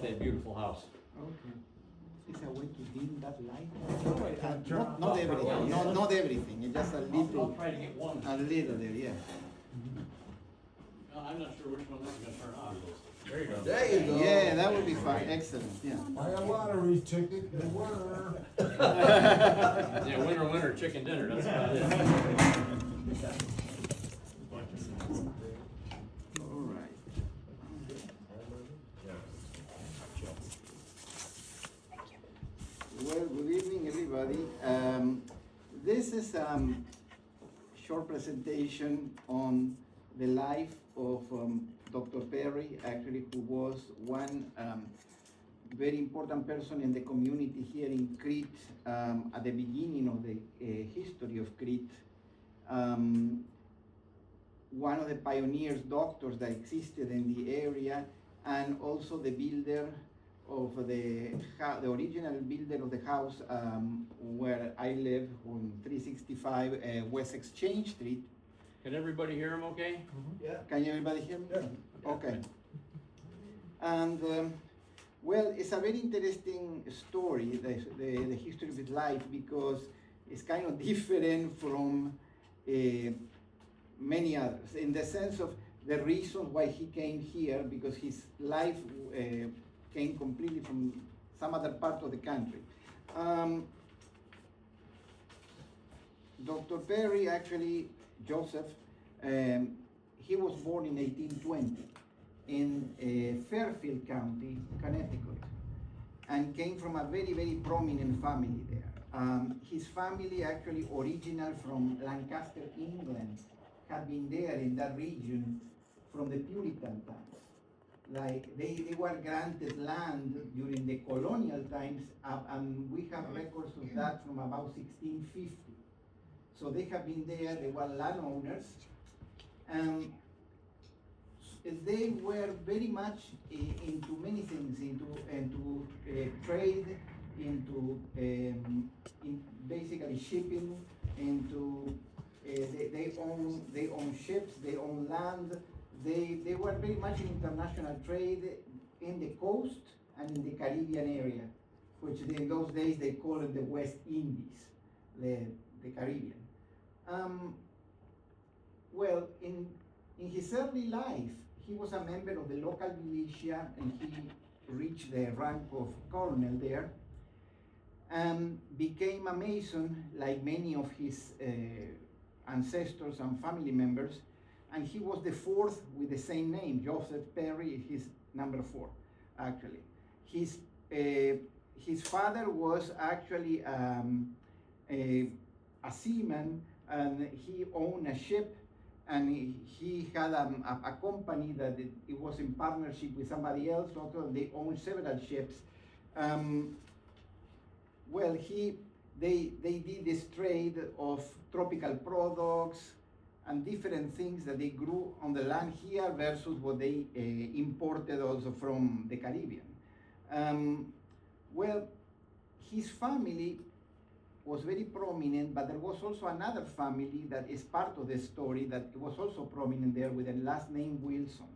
that beautiful house. Okay. Is there a way to dim that light? Not everything, not everything, it's just a I'll little, try to get one. a little there, yeah. No, I'm not sure which one this is gonna turn on. There you go. There you go. Yeah, that would be fine, excellent, yeah. Buy a lottery ticket, the winner. Yeah, winner, winner, chicken dinner, that's about it. All right. Well, good evening, everybody. This is a short presentation on the life of Dr. Perry, actually, who was one very important person in the community here in Crete at the beginning of the history of Crete. One of the pioneers doctors that existed in the area, and also the builder of the original builder of the house where I live on 365 West Exchange Street. Can everybody hear him okay? Yeah. Can everybody hear me? Yeah. Okay. And well, it's a very interesting story, the history of his life, because it's kind of different from many others, in the sense of the reason why he came here, because his life came completely from some other part of the country. Dr. Perry, actually, Joseph, he was born in 1820 in Fairfield County, Connecticut, and came from a very, very prominent family there. His family, actually original from Lancaster, England, had been there in that region from the Puritan times. Like they were granted land during the colonial times, and we have records of that from about 1650. So they have been there, they were landowners, and they were very much into many things, into trade, into in basically shipping, into they own ships, they own land. They were very much in international trade in the coast and in the Caribbean area, which in those days they called it the West Indies, the Caribbean. Well, in his early life, he was a member of the local militia, and he reached the rank of colonel there, and became a Mason like many of his ancestors and family members. And he was the fourth with the same name, Joseph Perry, his number 4, actually. His father was actually a seaman, and he owned a ship, and he had a company that it was in partnership with somebody else. Also, they owned several ships. Well, they did this trade of tropical products and different things that they grew on the land here versus what they imported also from the Caribbean. Well, his family was very prominent, but there was also another family that is part of the story that was also prominent there with the last name Wilson.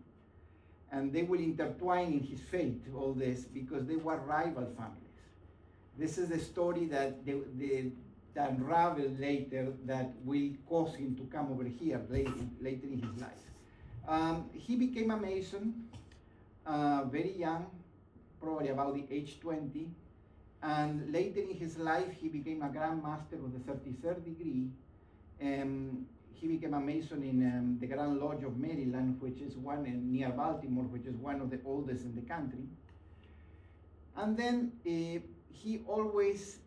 And they will intertwine in his fate, all this, because they were rival families. This is the story that that unraveled later, that will cause him to come over here later in his life. He became a Mason very young, probably about the age 20, and later in his life he became a Grand Master of the 33rd degree. He became a Mason in the Grand Lodge of Maryland, which is one near Baltimore, which is one of the oldest in the country. And then he always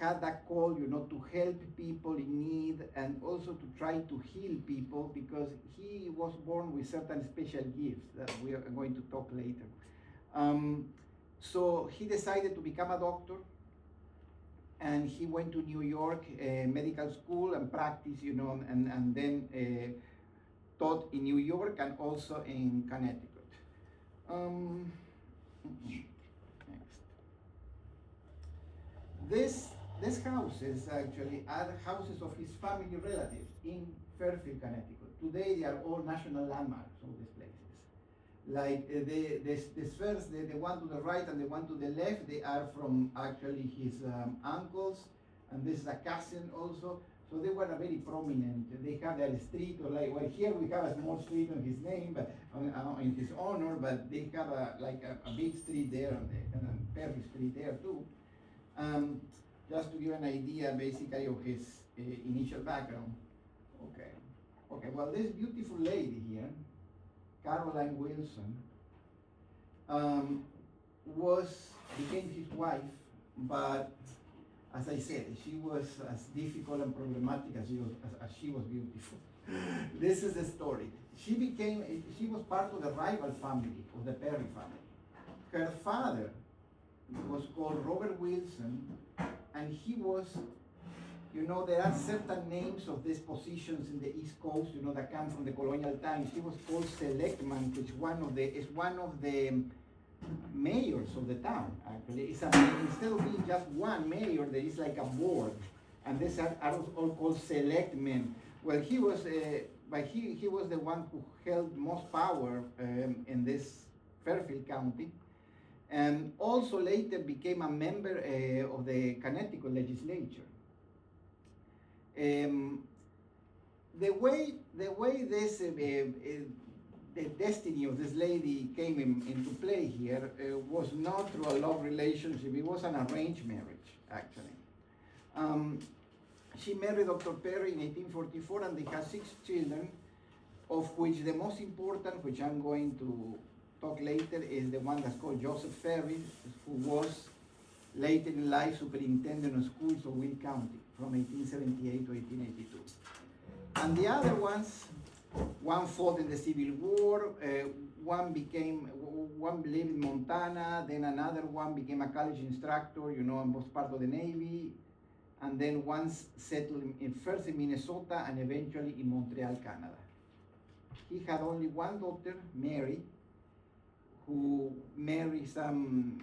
had that call, to help people in need, and also to try to heal people, because he was born with certain special gifts that we are going to talk later. So he decided to become a doctor, and he went to New York medical school and practiced, and then taught in New York and also in Connecticut. Next. These houses actually are houses of his family relatives in Fairfield, Connecticut. Today they are all national landmarks, all these places. Like the spheres, the one to the right and the one to the left, they are from actually his uncles, and this is a cousin also. So they were a very prominent. They had a street, or like, well, here we have a small street on his name, but in his honor. But they have a big street there, and Perry Street there too. Just to give an idea, basically, of his initial background. Okay. Well, this beautiful lady here, Caroline Wilson, became his wife, but as I said, she was as difficult and problematic as she was beautiful. This is the story. She was part of the rival family, of the Perry family. Her father was called Robert Wilson, and he was, there are certain names of these positions in the East Coast, that come from the colonial times. He was called selectman, which is one of the mayors of the town. Actually, instead of being just one mayor, there is like a board, and these are all called selectmen. Well, he was the one who held most power in this Fairfield County, and also later became a member of the Connecticut legislature. The way this the destiny of this lady came into play here was not through a love relationship. It was an arranged marriage, actually. She married Dr. Perry in 1844, and they had 6 children, of which the most important, which I'm going to talk later, is the one that's called Joseph Perry, who was later in life superintendent of schools of Will County from 1878 to 1882. And the other ones, one fought in the Civil War, one lived in Montana, then another one became a college instructor, and was part of the Navy, and then one settled first in Minnesota and eventually in Montreal, Canada. He had only one daughter, Mary, who married some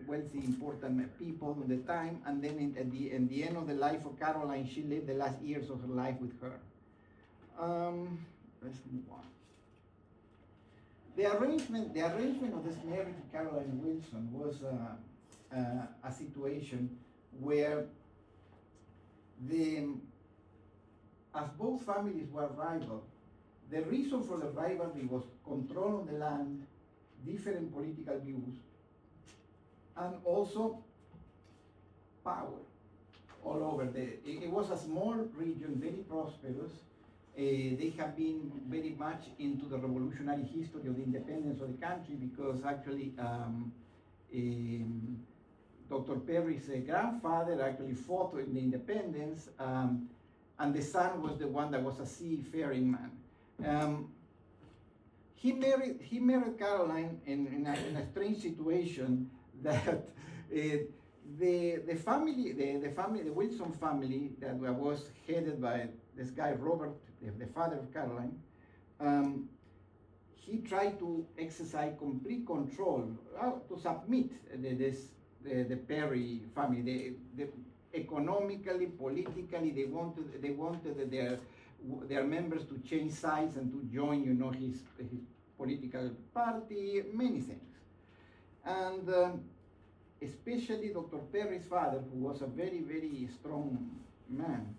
wealthy, important people at the time, and then at the end of the life of Caroline, she lived the last years of her life with her. Let's move on. The arrangement of this marriage to Caroline Wilson was a situation where as both families were rival, the reason for the rivalry was control of the land, different political views, and also power all over. It was a small region, very prosperous. They have been very much into the revolutionary history of the independence of the country, because actually Dr. Perry's grandfather actually fought in the independence, and the son was the one that was a seafaring man. He married Caroline in a strange situation that the Wilson family that was headed by this guy Robert, the father of Caroline. He tried to exercise complete control, to submit the Perry family. Economically, politically, they wanted their members to change sides and to join, his political party, many things. And especially Dr. Perry's father, who was a very, very strong man,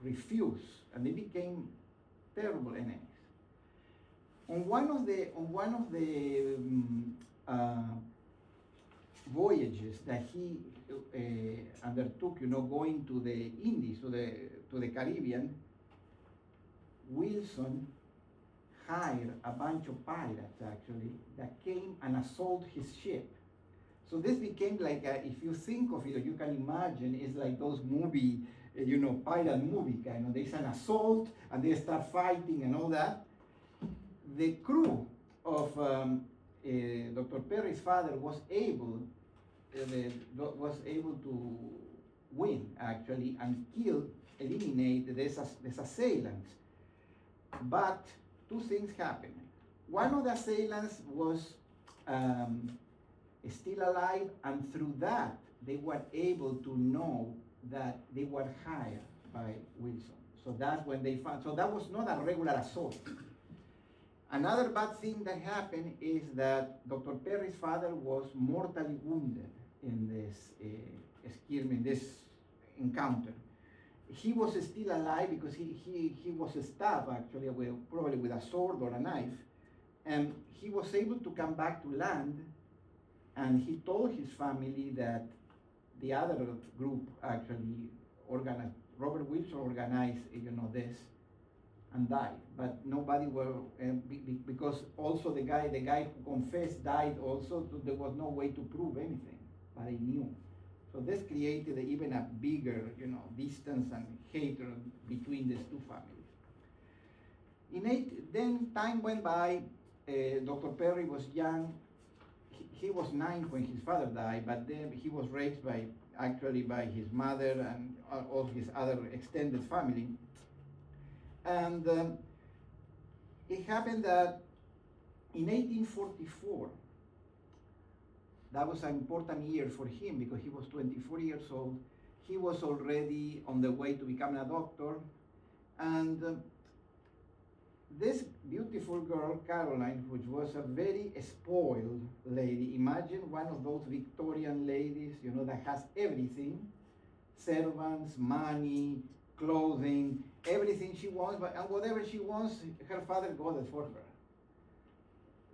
refused, and they became terrible enemies. On one of the voyages that he undertook, going to the Indies, to the Caribbean, Wilson hired a bunch of pirates, actually, that came and assaulted his ship. So this became like, if you think of it, or you can imagine, it's like those movie, pirate movie kind of. There's an assault, and they start fighting and all that. The crew of Dr. Perry's father was able to win, actually, and eliminate these assailants. But 2 things happened. One of the assailants was still alive, and through that, they were able to know that they were hired by Wilson. So that's when they found, so that was not a regular assault. Another bad thing that happened is that Dr. Perry's father was mortally wounded in this skirmish, this encounter. He was still alive because he was stabbed actually, probably with a sword or a knife, and he was able to come back to land, and he told his family that the other group actually organized, Robert Wilson organized, this, and died. But nobody were, because also the guy who confessed died also, so there was no way to prove anything, but they knew. So this created even a bigger, distance and hatred between these two families. Then time went by. Dr. Perry was young. He was 9 when his father died, but then he was raised by his mother and all his other extended family. And it happened that in 1844, that was an important year for him because he was 24 years old. He was already on the way to becoming a doctor. And this beautiful girl, Caroline, which was a very spoiled lady, imagine one of those Victorian ladies, that has everything, servants, money, clothing, everything she wants, and whatever she wants, her father got it for her.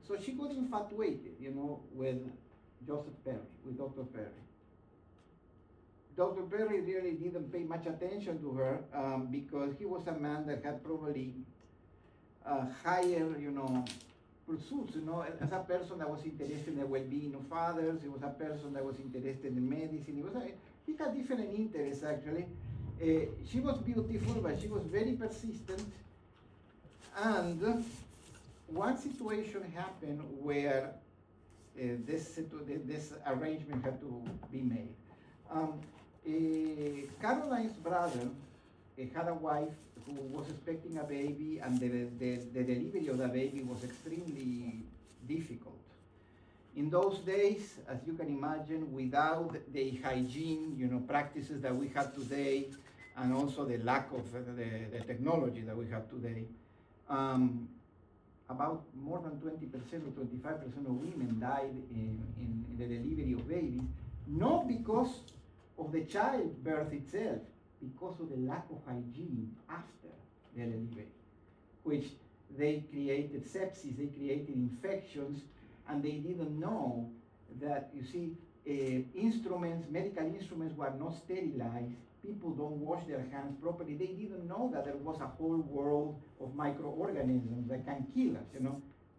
So she got infatuated, with Joseph Perry, with Dr. Perry. Dr. Perry really didn't pay much attention to her because he was a man that had probably higher, pursuits, as a person that was interested in the well-being of others. He was a person that was interested in medicine. He had different interests, actually. She was beautiful, but she was very persistent. And one situation happened where this arrangement had to be made. Caroline's brother had a wife who was expecting a baby, and the delivery of the baby was extremely difficult. In those days, as you can imagine, without the hygiene, practices that we have today, and also the lack of the technology that we have today, about more than 20% or 25% of women died in the delivery of babies, not because of the childbirth itself, because of the lack of hygiene after the delivery, which they created sepsis, they created infections, and they didn't know that, medical instruments were not sterilized, people don't wash their hands properly, they didn't know that there was a whole world of microorganisms that can kill us,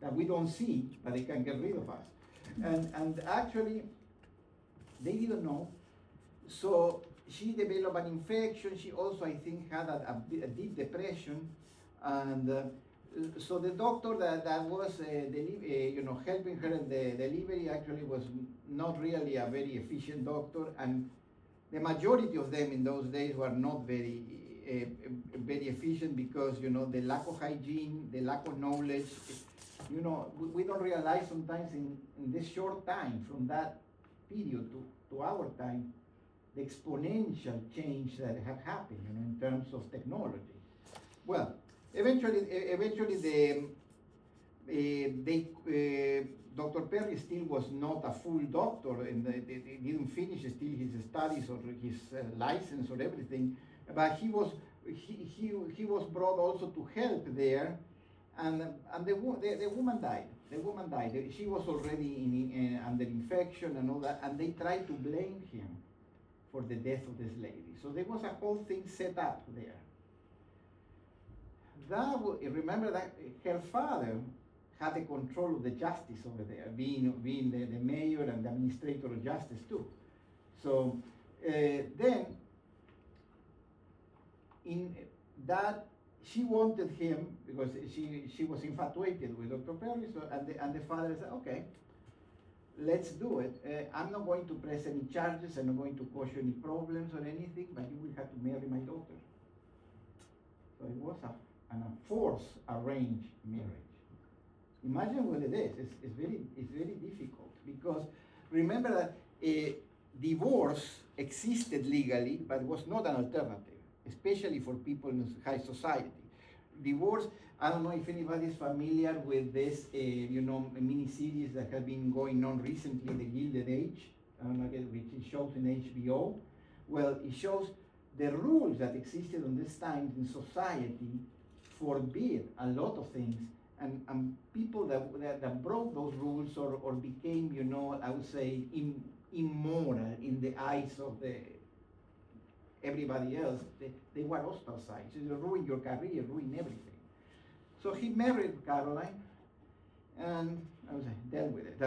that we don't see, but they can get rid of us. And actually, they didn't know. So she developed an infection. She also, I think, had a deep depression. And so the doctor that was helping her in the delivery actually was not really a very efficient doctor. And the majority of them in those days were not very efficient because, the lack of hygiene, the lack of knowledge. We don't realize sometimes in this short time from that period to our time, the exponential change that had happened, in terms of technology. Well, eventually, Dr. Perry still was not a full doctor, and he didn't finish still his studies or his license or everything. But he was brought also to help there, and the woman died. The woman died. She was already under infection and all that, and they tried to blame him for the death of this lady. So there was a whole thing set up there. Remember that her father had the control of the justice over there, being the mayor and the administrator of justice too. So then, in that, she wanted him because she was infatuated with Dr. Perry. So and the father said, okay, let's do it. I'm not going to press any charges. I'm not going to cause you any problems or anything, but you will have to marry my daughter. So it was a forced arranged marriage. Imagine what it is. It's very difficult because remember that divorce existed legally, but it was not an alternative, especially for people in high society. divorce. I don't know if anybody is familiar with this, mini series that have been going on recently, The Gilded Age, which it shows in HBO. Well, it shows the rules that existed on this time in society forbid a lot of things, and people that broke those rules or became, I would say, immoral in the eyes of everybody else, they were ostracized. It ruined your career, ruined everything. So he married Caroline, and I was dealt with it.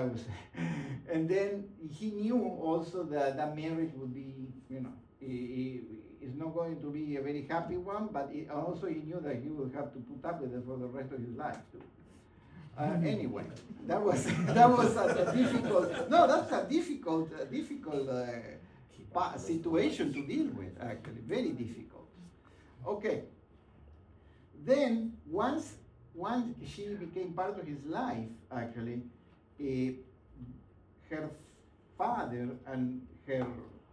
And then he knew also that that marriage would be, it's not going to be a very happy one, but also he knew that he would have to put up with it for the rest of his life too. Anyway, that was a difficult. No, that's a difficult situation to deal with. Actually, very difficult. Okay. Then once she became part of his life, actually, her father and her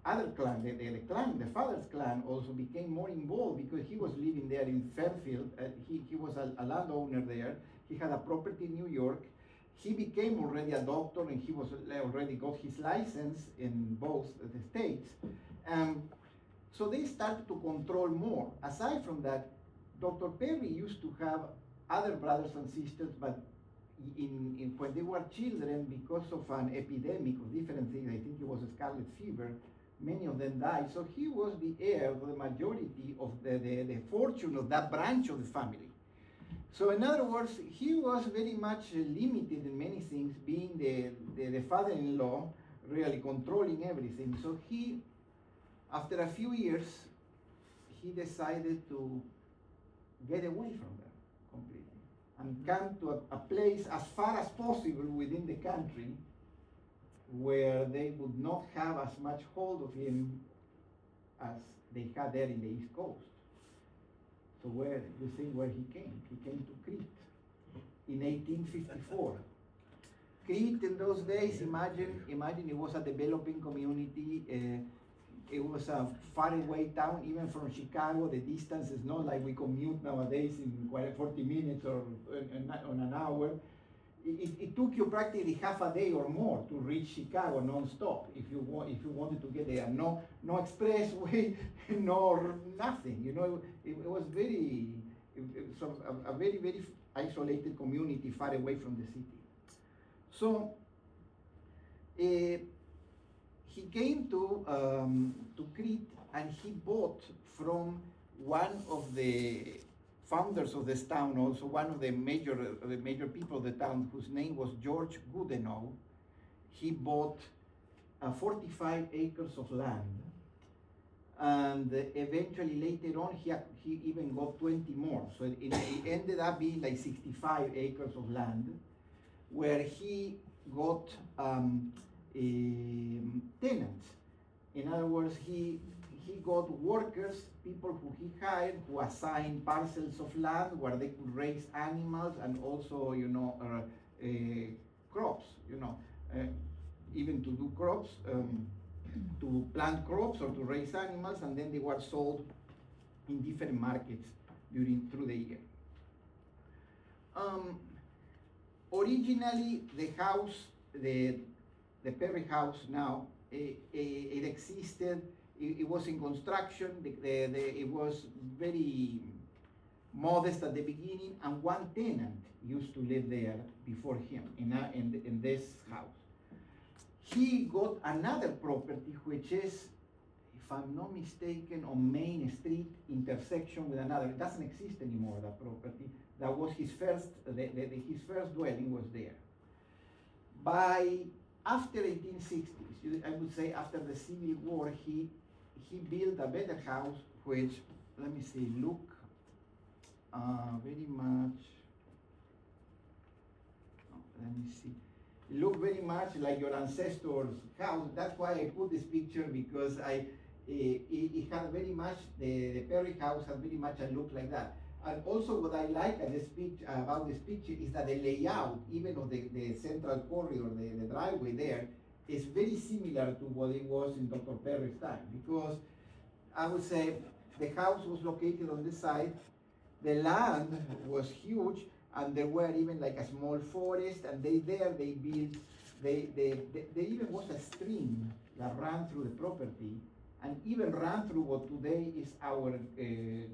other clan, the father's clan, also became more involved because he was living there in Fairfield. He was a landowner there. He had a property in New York. He became already a doctor, and he was already got his license in both the states. So they started to control more. Aside from that, Dr. Perry used to have other brothers and sisters, but when they were children, because of an epidemic of different things, I think it was a scarlet fever, many of them died. So he was the heir of the majority of the fortune of that branch of the family. So in other words, he was very much limited in many things, being the father-in-law, really controlling everything. So he, after a few years, he decided to get away from them completely and come to a place as far as possible within the country where they would not have as much hold of him as they had there in the East Coast. So where you think where he came? He came to Crete in 1854. Crete in those days, imagine it was a developing community. It was a faraway town, even from Chicago. The distance is not like we commute nowadays in 40 minutes or on an hour. It took you practically half a day or more to reach Chicago non-stop if you wanted to get there. No expressway, nor nothing. It was a very very isolated community far away from the city. So he came to Crete, and he bought from one of the founders of this town, also one of the major people of the town, whose name was George Goodenough. He bought 45 acres of land, and eventually later on he even got 20 more. So it ended up being like 65 acres of land, where he got tenants. In other words, he got workers, people who he hired, who assigned parcels of land where they could raise animals and also, crops, even to do crops, to plant crops or to raise animals, and then they were sold in different markets through the year. Originally, the house, the Perry house now, it existed. It was in construction. It was very modest at the beginning, and one tenant used to live there before him in this house. He got another property, which is, if I'm not mistaken, on Main Street intersection with another. It doesn't exist anymore, that property. That was his first. His first dwelling was there. After 1860s, I would say after the Civil War, he built a better house, which, let me see, look very much, look very much like your ancestor's house. That's why I put this picture, because it had very much, the Perry house had very much a look like that. And also what I like about this picture is that the layout, even of the central corridor, the driveway there, is very similar to what it was in Dr. Perry's time, because I would say the house was located on this side, The land was huge, and there were even like a small forest, and they built, there even was a stream that ran through the property, and even ran through what today is our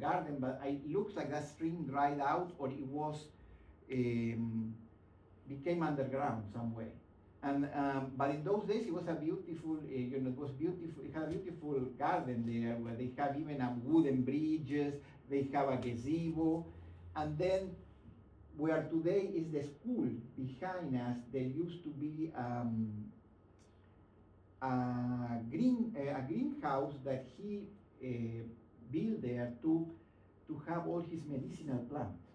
garden, but it looks like that stream dried out, or it was, became underground some way. And but in those days it was a beautiful, it was beautiful. It had a beautiful garden there where they have even a wooden bridges. They have a gazebo, and then where today is the school behind us, there used to be a greenhouse that he built there to have all his medicinal plants,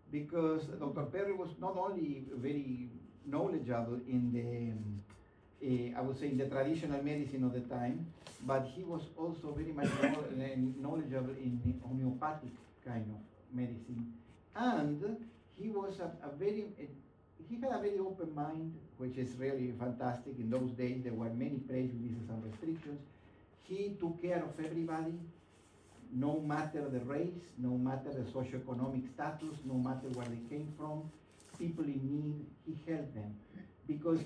because Dr. Perry was not only very knowledgeable in the, I would say, in the traditional medicine of the time, but he was also very much knowledgeable in the homeopathic kind of medicine. And he was he had a very open mind, which is really fantastic. In those days, there were many prejudices and restrictions. He took care of everybody, no matter the race, no matter the socioeconomic status, no matter where they came from. People in need, he helped them. Because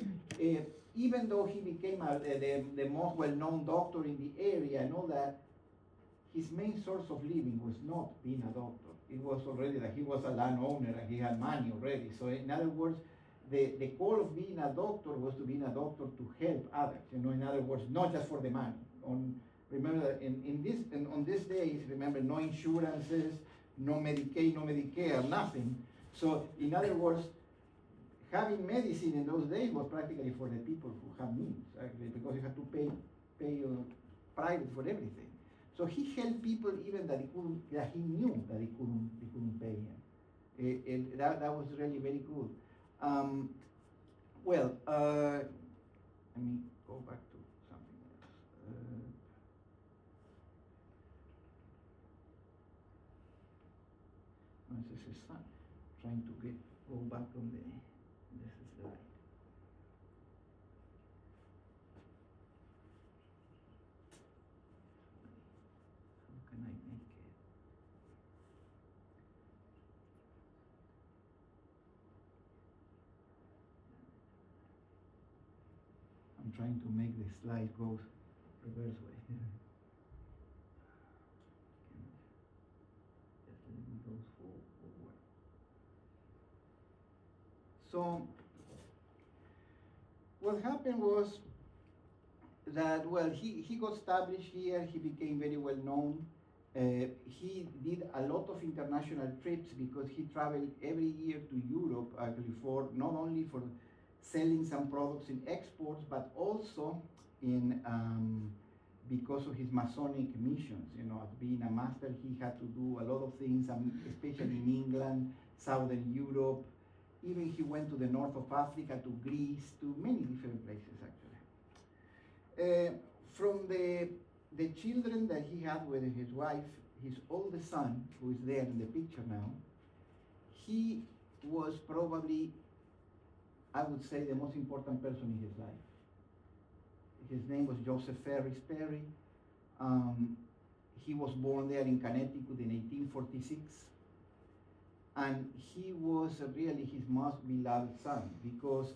even though he became the most well-known doctor in the area and all that, his main source of living was not being a doctor. It was already that he was a landowner and he had money already. So in other words, the core of being a doctor was to being a doctor to help others. In other words, not just for the money. Remember, on these days, remember, no insurances, no Medicaid, no Medicare, nothing. So in other words, having medicine in those days was practically for the people who have needs, actually, because you had to pay private for everything. So he helped people even that he knew that he couldn't pay him. That was really very good. Let me go back to something else. This is fun. Trying to go back on this slide. How can I make it? I'm trying to make the slide go reverse way. Just let me go forward. So what happened was that, well, he got established here, he became very well known. He did a lot of international trips because he traveled every year to Europe, actually, for not only for selling some products in exports, but also in because of his Masonic missions. As being a master, he had to do a lot of things, especially in England, Southern Europe. Even he went to the north of Africa, to Greece, to many different places, actually. From the children that he had with his wife, his oldest son, who is there in the picture now, he was probably, I would say, the most important person in his life. His name was Joseph Ferris Perry. He was born there in Connecticut in 1846. And he was really his most beloved son, because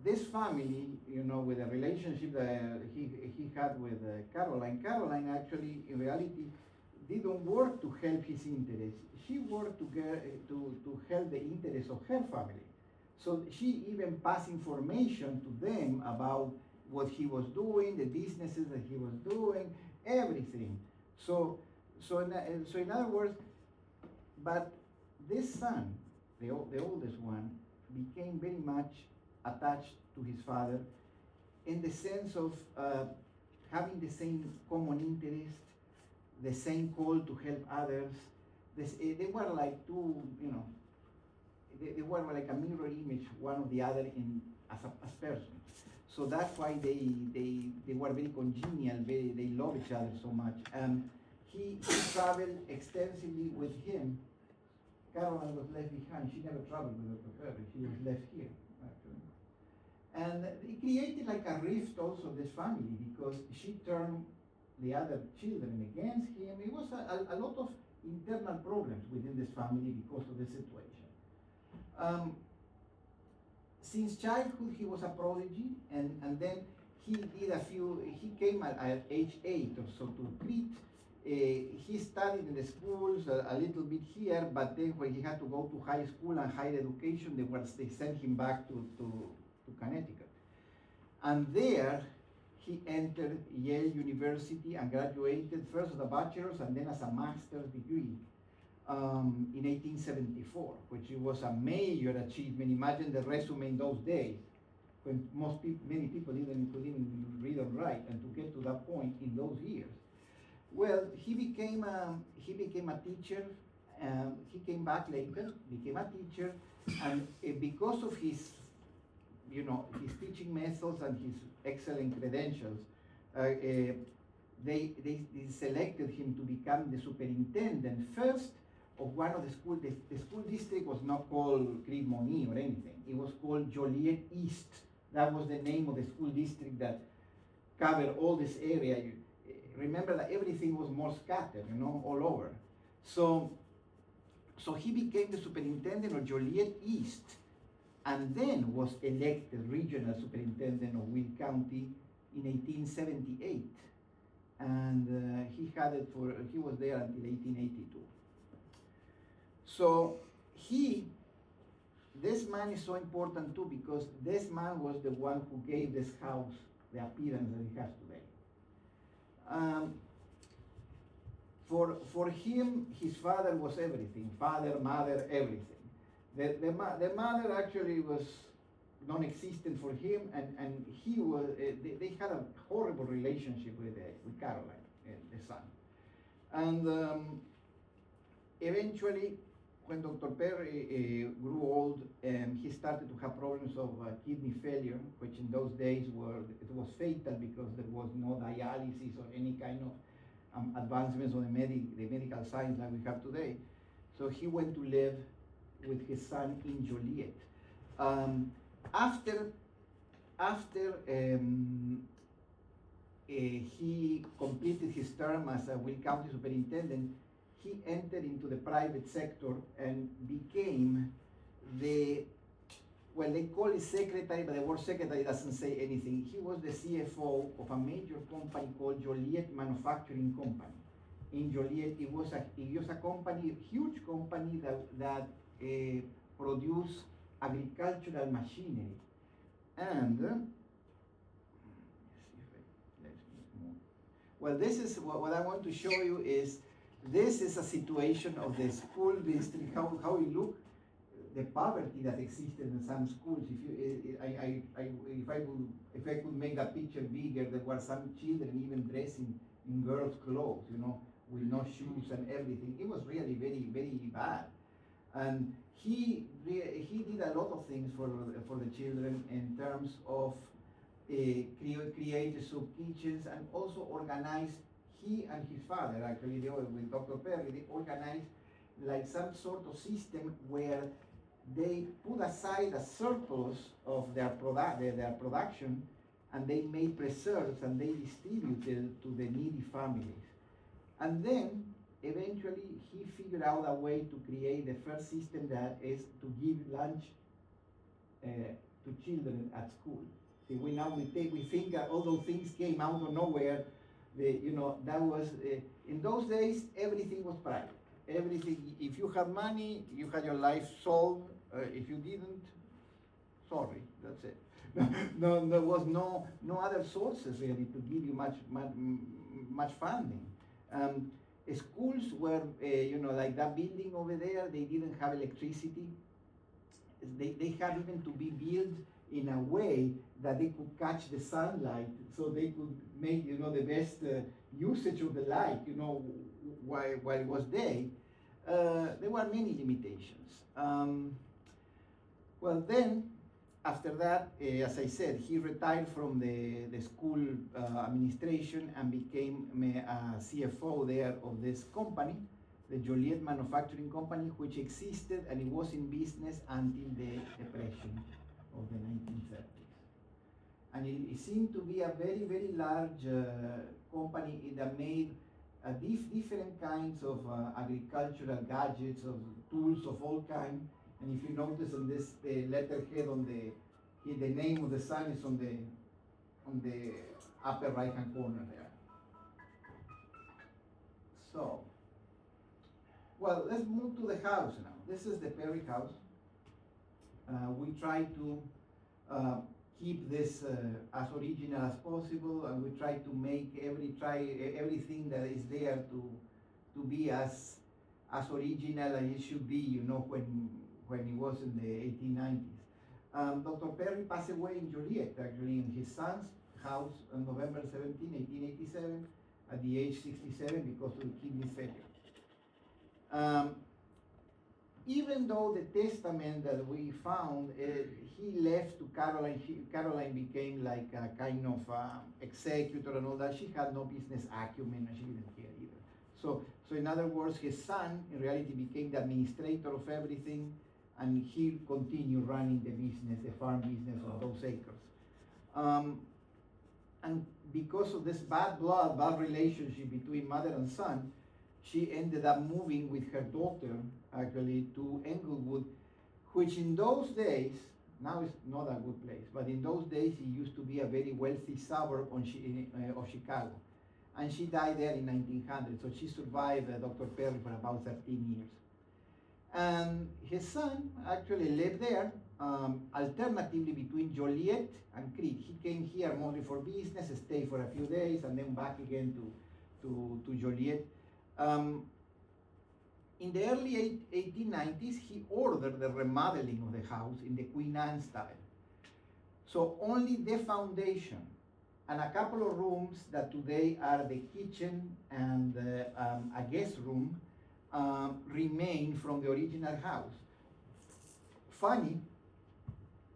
this family, with the relationship that he had with Caroline actually, in reality, didn't work to help his interests. She worked to help the interests of her family. So she even passed information to them about what he was doing, the businesses that he was doing, everything. So in other words, but this son, the oldest one, became very much attached to his father in the sense of having the same common interest, the same call to help others. They were like two, they were like a mirror image, one of the other as person. So that's why they were very congenial, they love each other so much. He traveled extensively with him. Caroline was left behind. She never traveled with Dr. Perry. She was left here, actually. And it created like a rift also this family, because she turned the other children against him. It was a lot of internal problems within this family because of the situation. Since childhood, he was a prodigy, and then he came at age 8 or so to Crete. He studied in the schools a little bit here, but then when he had to go to high school and higher education, they sent him back to Connecticut. And there, he entered Yale University and graduated first as a bachelor's and then as a master's degree in 1874, which was a major achievement. Imagine the resume in those days, when many people could even read and write, and to get to that point in those years. Well, he became a teacher. He came back later, became a teacher, and because of his teaching methods and his excellent credentials, they selected him to become the superintendent first of one of the schools. The school district was not called Crete Moni or anything. It was called Joliet East. That was the name of the school district that covered all this area. Remember that everything was more scattered, all over. So he became the superintendent of Joliet East, and then was elected regional superintendent of Will County in 1878. And he was there until 1882. So this man is so important too, because this man was the one who gave this house the appearance that it has today. For him, his father was everything. Father, mother, everything. The mother actually was non-existent for him, and he was. They had a horrible relationship with Caroline, the son. And eventually, when Dr. Perry grew old, he started to have problems of kidney failure, which in those days was fatal because there was no dialysis or any kind of advancements on the medical science that we have today. So he went to live with his son in Joliet. After he completed his term as a Will County superintendent, he entered into the private sector and became they call it secretary, but the word secretary doesn't say anything. He was the CFO of a major company called Joliet Manufacturing Company. In Joliet, it was a company, huge company that produced agricultural machinery. And this is what I want to show you is. This is a situation of the school district, how it looked, the poverty that existed in some schools. If I could make that picture bigger, there were some children even dressing in girls' clothes, with no shoes and everything. It was really very, very bad. And he did a lot of things for the children in terms of create soup kitchens, and also organized. He and his father, actually, with Dr. Perry, they organized like some sort of system where they put aside a surplus of their production, and they made preserves and they distributed to the needy families. And then eventually he figured out a way to create the first system that is to give lunch to children at school. See, we think that all those things came out of nowhere. That was in those days everything was private. Everything, if you had money, you had your life solved. If you didn't, sorry, that's it. No, there was no other sources really to give you much funding. Schools were, like that building over there, they didn't have electricity. They had even to be built in a way that they could catch the sunlight, so they could make, the best usage of the light, while it was day. There were many limitations. Then, after that, as I said, he retired from the school administration and became a CFO there of this company, the Joliet Manufacturing Company, which existed and it was in business until the Depression of the 1930s. And it seemed to be a very, very large company that made different kinds of agricultural gadgets, of tools of all kind. And if you notice on this letterhead on the name of the son is on the upper right hand corner there. So, well, let's move to the house now. This is the Perry house. We try to keep this as original as possible, and we try to make everything that is there to be as original as it should be, you know, when it was in the 1890s. Dr. Perry passed away in Joliet, actually, in his son's house on November 17, 1887, at the age 67 because of kidney failure. Even though the testament that we found, he left to Caroline. Caroline became like a kind of executor and all that. She had no business acumen, and she didn't care either. So in other words, his son in reality became the administrator of everything, and he continued running the business, the farm business of those acres. And because of this bad blood, bad relationship between mother and son, she ended up moving with her daughter, actually, to Englewood, which in those days, now it's not a good place, but in those days it used to be a very wealthy suburb of Chicago. And she died there in 1900, so she survived Dr. Perry for about 13 years. And his son actually lived there, alternatively between Joliet and Crete. He came here mostly for business, stayed for a few days, and then back again to Joliet. In the early 1890s, he ordered the remodeling of the house in the Queen Anne style. So only the foundation and a couple of rooms that today are the kitchen and a guest room remain from the original house. Funny,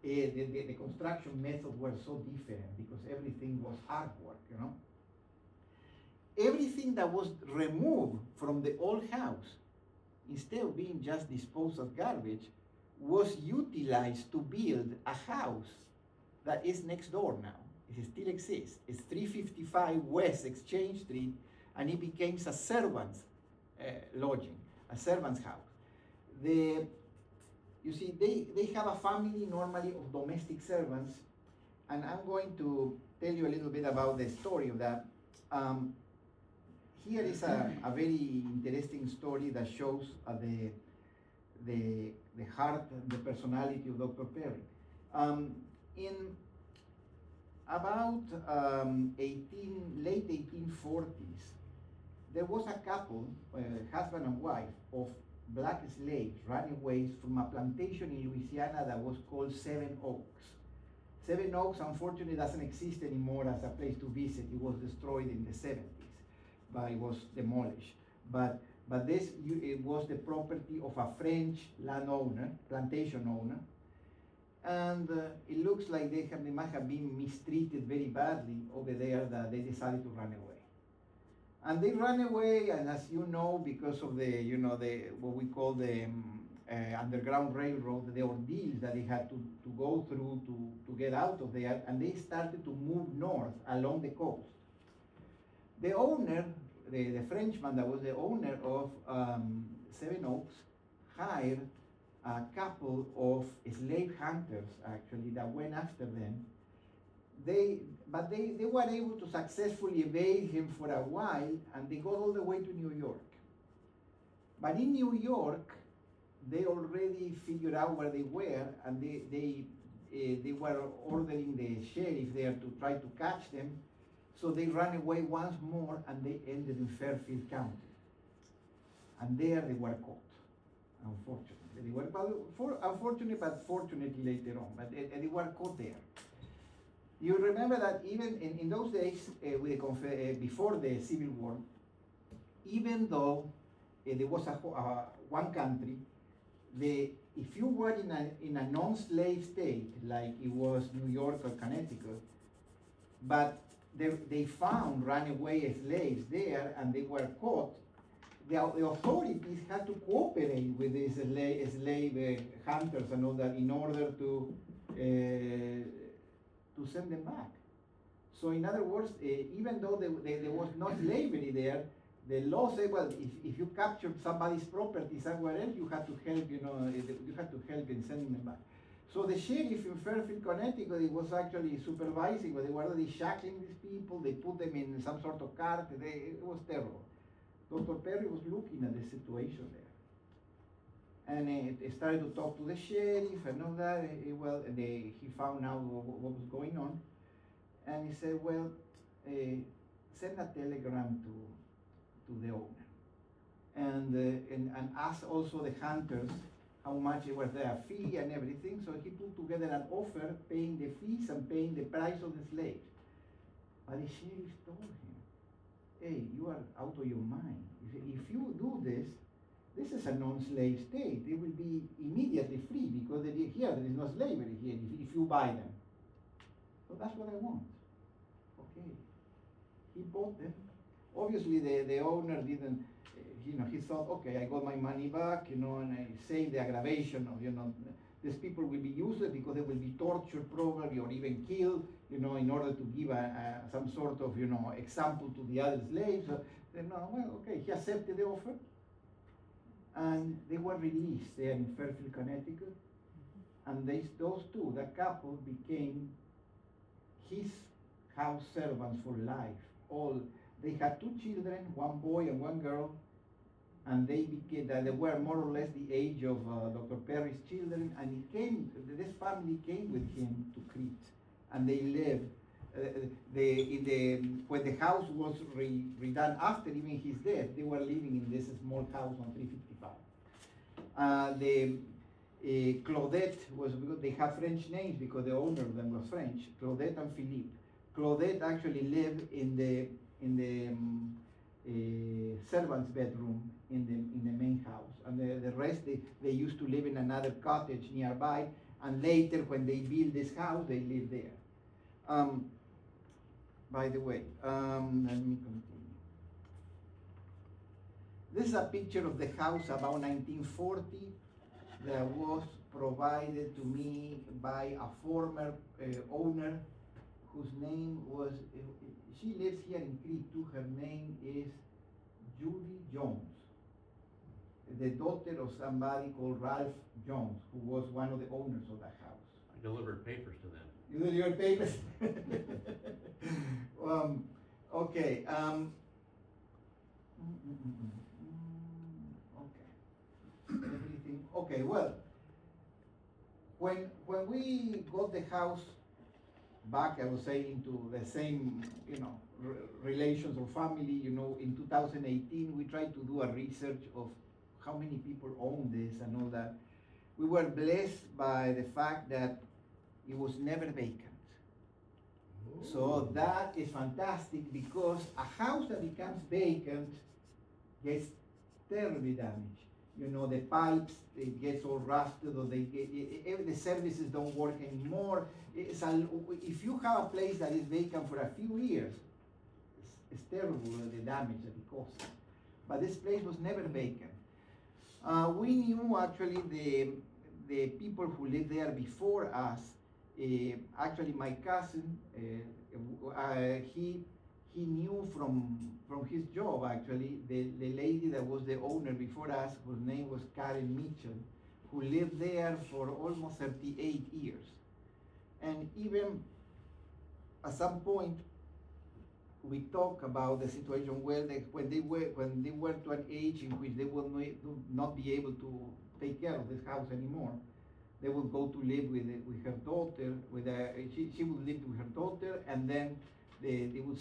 the construction methods were so different because everything was artwork, you know. Everything that was removed from the old house, instead of being just disposed as garbage, was utilized to build a house that is next door now. It still exists. It's 355 West Exchange Street, and it became a servant's lodging, a servant's house. You see, they have a family normally of domestic servants, and I'm going to tell you a little bit about the story of that. Here is a very interesting story that shows the heart, the personality of Dr. Perry. In about late 1840s, there was a couple, husband and wife, of black slaves, runaways from a plantation in Louisiana that was called Seven Oaks. Seven Oaks, unfortunately, doesn't exist anymore as a place to visit. It was destroyed in the 70s, but it was demolished. But it was the property of a French landowner, plantation owner, and it looks like they might have been mistreated very badly over there that they decided to run away. And they ran away, and as you know, because of the what we call the Underground Railroad, the ordeals that they had to go through to get out of there, and they started to move north along the coast. The owner, the Frenchman that was the owner of Seven Oaks, hired a couple of slave hunters, actually, that went after them. They were able to successfully evade him for a while, and they got all the way to New York. But in New York, they already figured out where they were, and they were ordering the sheriff there to try to catch them. So they ran away once more, and they ended in Fairfield County. And there they were caught, unfortunately. They were unfortunate, but fortunately later on. But they were caught there. You remember that even in those days, before the Civil War, even though there was one country, if you were in a non-slave state, like it was New York or Connecticut, but they found runaway slaves there and they were caught, the authorities had to cooperate with these slave hunters and all that in order to send them back. So in other words, even though there was no slavery there, the law said, well, if you captured somebody's property somewhere else, you had to help, you had to help in sending them back. So the sheriff in Fairfield, Connecticut, he was actually supervising, but they were already shackling these people. They put them in some sort of cart. It was terrible. Dr. Perry was looking at the situation there. And he started to talk to the sheriff and all that. He found out what was going on. And he said, well, send a telegram to the owner. And ask also the hunters how much it was their fee and everything. So he put together an offer paying the fees and paying the price of the slaves. But the sheriff told him, hey, you are out of your mind. If you do this is a non-slave state. They will be immediately free because there is no slavery here if you buy them. So that's what I want. Okay. He bought them. Obviously the owner didn't, he thought, okay, I got my money back, and I saved the aggravation of, these people will be used because they will be tortured probably or even killed, in order to give some sort of, example to the other slaves. So, okay, he accepted the offer, and they were released there in Fairfield, Connecticut, and those two, that couple, became his house servants for life. They had 2 children, 1 boy and 1 girl, and they were more or less the age of Dr. Perry's children, and this family came with him to Crete, and they lived. When the house was redone after even his death, they were living in this small house on 355. Claudette was, because they have French names because the owner of them was French, Claudette and Philippe. Claudette actually lived in the servant's bedroom in the main house, and the rest they used to live in another cottage nearby, and later when they built this house they lived there. By the way, let me continue. This is a picture of the house about 1940 that was provided to me by a former owner whose name was, she lives here in Crete too. Her name is Judy Jones, the daughter of somebody called Ralph Jones, who was one of the owners of that house. I delivered papers to them. You did your papers? Okay. Okay. Everything. Okay. Well, when we got the house back, I would say, into the same, relations or family, in 2018, we tried to do a research of how many people own this and all that. We were blessed by the fact that it was never vacant. Ooh. So that is fantastic, because a house that becomes vacant gets terribly damaged. The pipes, it gets all rusted, or the services don't work anymore. If you have a place that is vacant for a few years, it's terrible the damage that it causes. But this place was never vacant. We knew actually the people who lived there before us. Actually, my cousin, he knew from his job, actually, the lady that was the owner before us, whose name was Karen Mitchell, who lived there for almost 38 years. And even at some point, we talk about the situation where when they were to an age in which they would not be able to take care of this house anymore, they would go to live with her daughter. She would live with her daughter, and then they would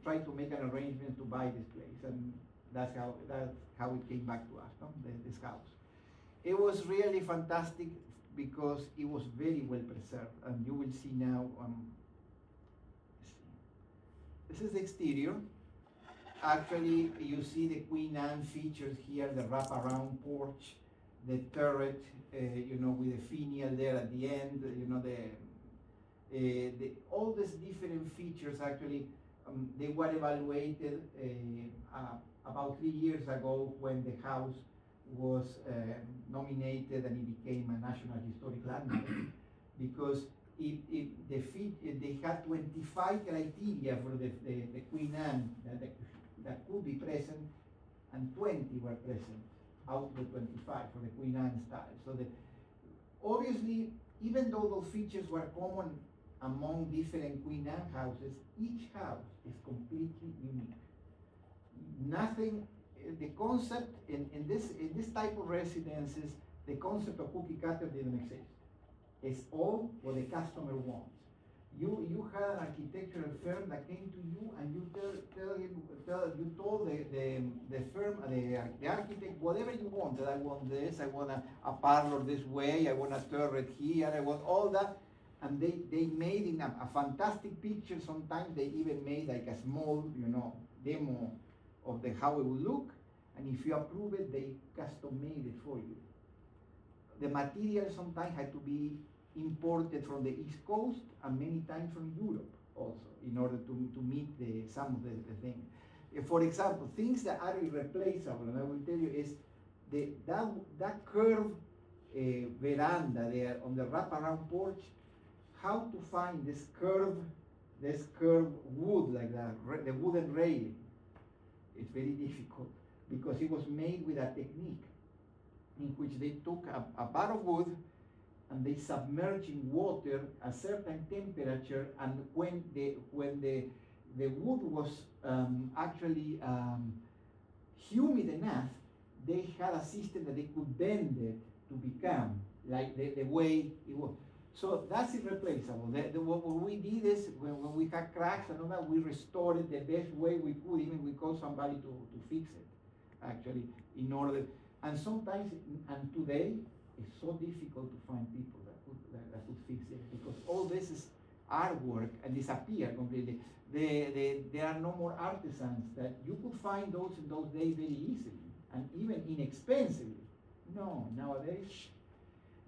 try to make an arrangement to buy this place, and that's how it came back to us, this house. It was really fantastic because it was very well preserved, and you will see now. This is the exterior. Actually, you see the Queen Anne features here, the wraparound porch, the turret, with the finial there at the end, all these different features. Actually, they were evaluated about 3 years ago when the house was nominated and it became a National Historic Landmark, because they had 25 criteria for the Queen Anne, the that could be present, and 20 were present out of the 25 for the Queen Anne style. So obviously, even though those features were common among different Queen Anne houses, each house is completely unique. Nothing, the concept in this type of residences, the concept of cookie cutter didn't exist. It's all what the customer wants. You had an architectural firm that came to you and you told the firm, the architect, whatever you wanted. I want this, I want a parlor this way, I want a turret here, I want all that. And they made in a fantastic picture. Sometimes they even made like a small, demo of how it would look. And if you approve it, they custom made it for you. The material sometimes had to be imported from the East Coast and many times from Europe also in order to meet some of the things. For example, things that are irreplaceable, and I will tell you, is that curved veranda there on the wraparound porch. How to find this curved wood like that, the wooden railing. It's very difficult because it was made with a technique in which they took a bar of wood and they submerge in water a certain temperature, and when the wood was actually humid enough, they had a system that they could bend it to become like the way it was. So that's irreplaceable. What we did is when we had cracks and all that, we restored it the best way we could. Even we called somebody to fix it, actually, in order. And sometimes, and today, it's so difficult to find people that could fix it because all this is artwork and disappear completely. There are no more artisans that you could find those in those days very easily and even inexpensively. No, nowadays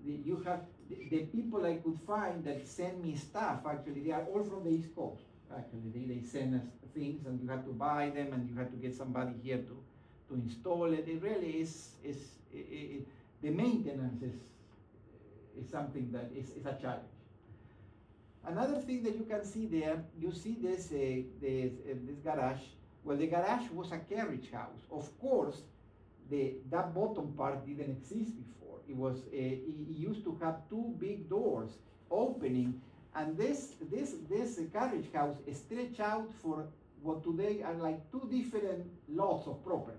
you have the people I could find that send me stuff. Actually, they are all from the East Coast. Actually, they send us things and you have to buy them and you have to get somebody here to install it. It really is the maintenance is something that is a challenge. Another thing that you can see there, you see this garage. Well, the garage was a carriage house. Of course, that bottom part didn't exist before. It used to have two big doors opening, and this carriage house stretched out for what today are like two different lots of property.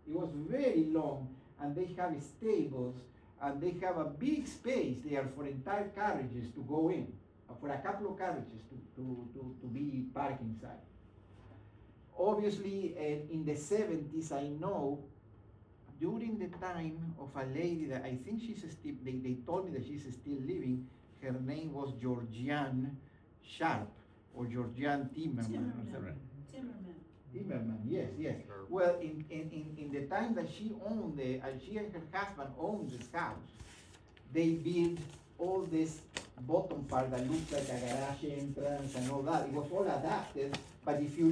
It was very long, and they have stables, and they have a big space there for entire carriages to go in, for a couple of carriages to be parked inside. Obviously, in the 70s, I know, during the time of a lady that I think she's still, they told me that she's still living, her name was Georgianne Sharp, or Georgianne Timmerman. Timmerman, yes. Well, in the time that she owned, she and her husband owned this house, they built all this bottom part that looks like a garage entrance and all that. It was all adapted, but if you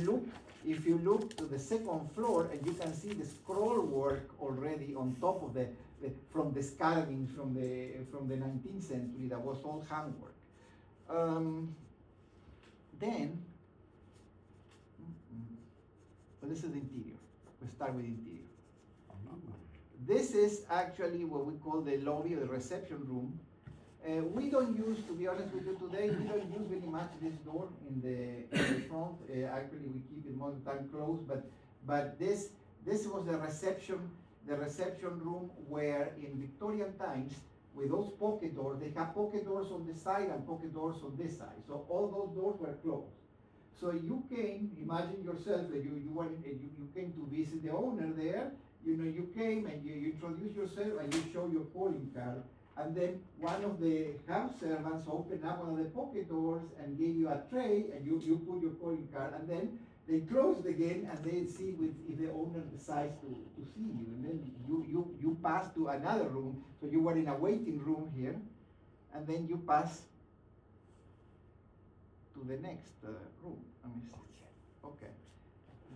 look to the second floor, and you can see the scroll work already on top of from the carvings from the 19th century. That was all handwork. Then, well, this is the interior. We'll start with interior. This is actually what we call the lobby or the reception room. We don't use, to be honest with you today, we don't use very much this door in the front. Actually, we keep it most of the time closed. But this was the reception room where in Victorian times, with those pocket doors, they have pocket doors on this side and pocket doors on this side. So all those doors were closed. So you came, imagine yourself that you came to visit the owner there. You came and you introduce yourself and you show your calling card. And then one of the house servants opened up one of the pocket doors and gave you a tray, and you put your calling card, and then they closed again, and they see if the owner decides to see you. And then you pass to another room. So you were in a waiting room here, and then you pass to the next room. Let me see. Okay.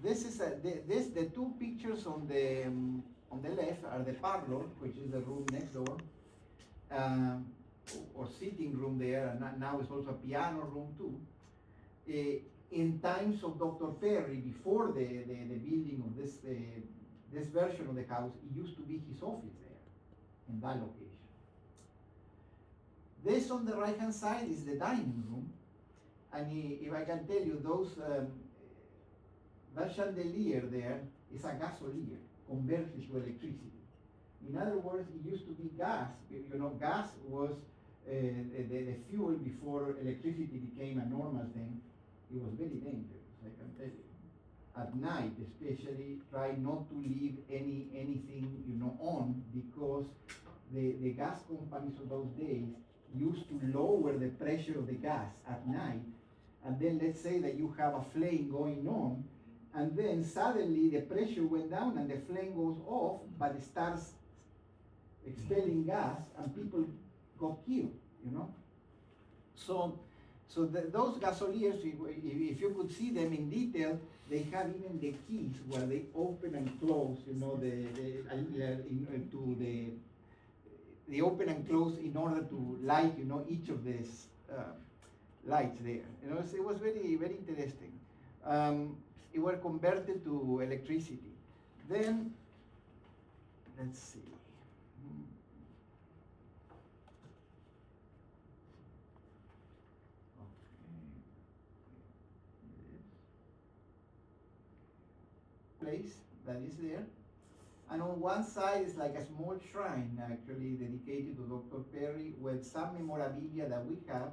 This is the two pictures on the left are the parlor, which is the room next door. Or sitting room there, and now it's also a piano room too. in times of Dr. Perry, before the building of this version of the house, it used to be his office there, in that location. This on the right hand side is the dining room, and if I can tell you, that chandelier there is a gasolier converted to electricity. In other words, it used to be gas. Gas was the fuel before electricity became a normal thing. It was very dangerous, I can tell you. At night, especially, try not to leave anything on, because the gas companies of those days used to lower the pressure of the gas at night, and then let's say that you have a flame going on, and then suddenly the pressure went down and the flame goes off, but it starts expelling gas, and people got killed, So those gasoliers, if you could see them in detail, they have even the keys where they open and close, they open and close in order to light, each of these lights there. It was very, very interesting. It were converted to electricity. Then, let's see. Place that is there, and on one side is like a small shrine, actually dedicated to Dr. Perry, with some memorabilia that we have,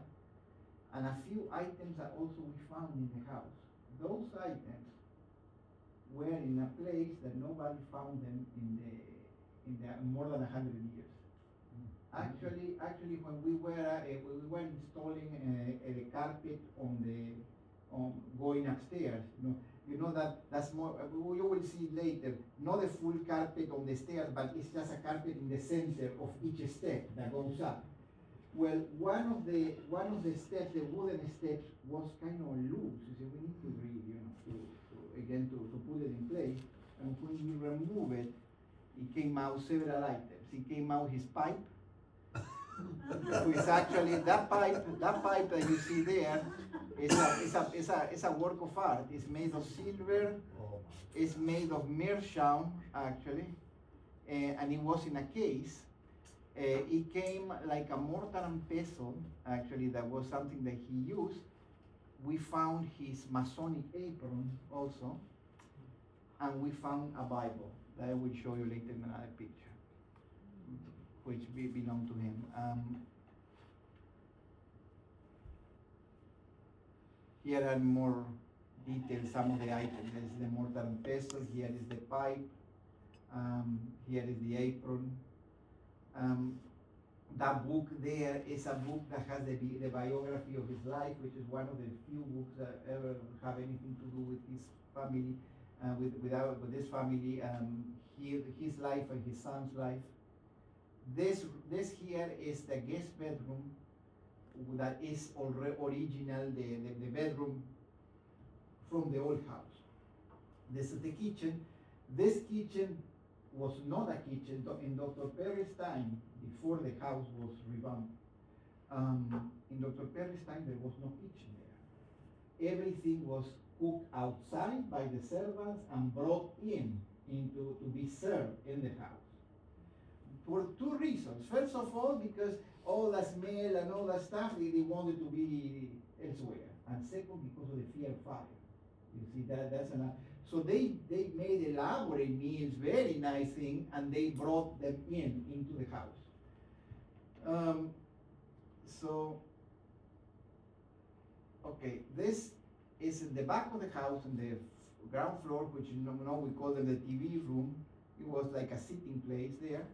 and a few items that also we found in the house. Those items were in a place that nobody found them in more than 100 years. Actually, when we were installing the carpet on going upstairs, that's more, you will see later, not a full carpet on the stairs, but it's just a carpet in the center of each step that goes up. Well, one of the steps, the wooden steps, was kind of loose. You see, we need to put it in place. And when we remove it, it came out several items. It came out his pipe, which actually that pipe that you see there is a work of art. It's made of silver. It's made of meerschaum, actually, and it was in a case. It came like a mortar and pestle, actually. That was something that he used. We found his Masonic apron also, and we found a Bible that I will show you later in another picture, which belonged to him. Here are more details, some of the items. This is the mortar and pestle. Here is the pipe. Here is the apron. That book there is a book that has the biography of his life, which is one of the few books that ever have anything to do with his family, with this family, his life and his son's life. This here is the guest bedroom that is original, the bedroom from the old house. This is the kitchen. This kitchen was not a kitchen. In Dr. Perry's time, before the house was revamped, in Dr. Perry's time there was no kitchen there. Everything was cooked outside by the servants and brought to be served in the house. For two reasons. First of all, because all the smell and all that stuff, they wanted to be elsewhere. And second, because of the fear of fire. You see, that's enough. So they made elaborate meals, very nice thing, and they brought them into the house. Okay, this is in the back of the house, in the ground floor, which we call them the TV room. It was like a sitting place there.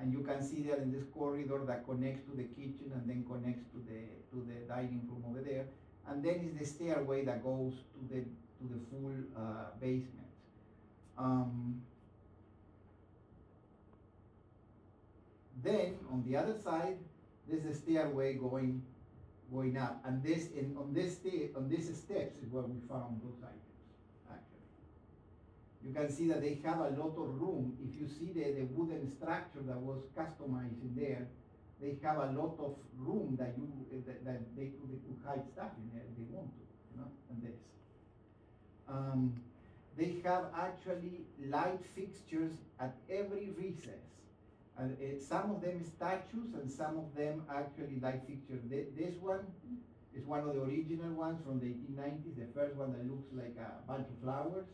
And you can see there in this corridor that connects to the kitchen and then connects to the dining room over there. And then is the stairway that goes to the full basement. Then on the other side, there's a stairway going up, and on these steps is where we found those items. Actually, you can see that they have a lot of room. If you see the wooden structure that was customized in there, they have a lot of room that they could hide stuff in there if they want to. you know, and this. They have actually light fixtures at every recess. And some of them statues and some of them actually light fixtures. This one is one of the original ones from the 1890s, the first one that looks like a bunch of flowers.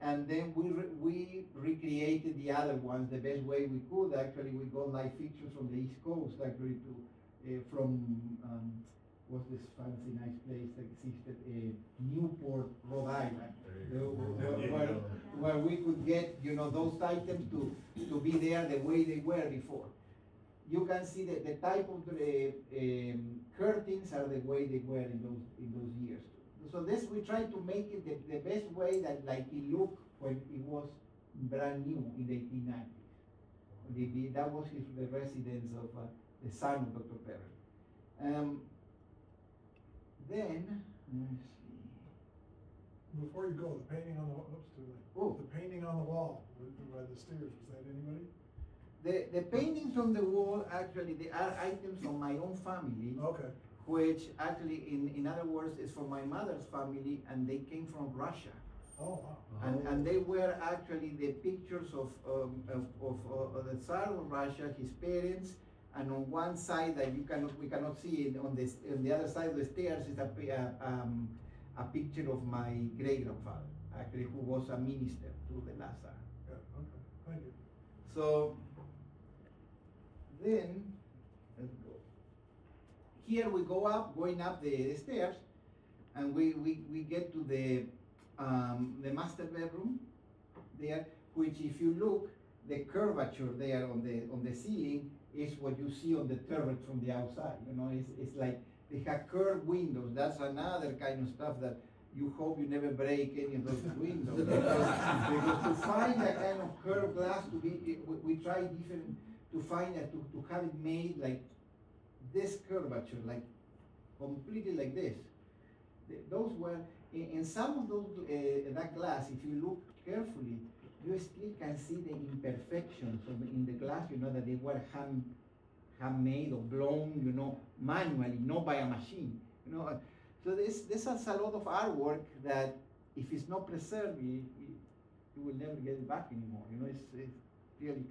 And then we recreated the other ones the best way we could. Actually, we got light fixtures from the East Coast, actually, from what's this fancy nice place that existed, Newport, Rhode Island, where we could get, you know, those items to be there the way they were before. You can see that the type of curtains are the way they were in those years. So this, we try to make it the best way that like it looked when it was brand new in the 1890s. That was the residence of the son of Dr. Perry. Then, let's see. Before you go, the painting on the wall, oops, too late. Oh. The painting on the wall by the stairs, was that anybody? The paintings on the wall, actually, they are items from my own family. Okay. Which actually, in other words, is from my mother's family, and they came from Russia. Oh, wow. And they were actually the pictures of the Tsar of Russia, his parents, and on one side that we cannot see it, on the other side of the stairs is a picture of my great grandfather, actually, who was a minister to the last Tsar. Yeah, okay, thank you. So then, let's go. Here we going up the stairs, and we get to the master bedroom there, which if you look, the curvature there on the ceiling is what you see on the turret from the outside. You know, it's like they have curved windows. That's another kind of stuff that you hope you never break any of those windows. because to find that kind of curved glass we try different to find it, to have it made like this curvature, like completely like this. Those were, in some of those, that glass, if you look carefully, you still can see the imperfections in the glass, you know, that they were handmade or blown, you know, manually, not by a machine, you know. So this is a lot of artwork that if it's not preserved, you will never get it back anymore. You know, it's really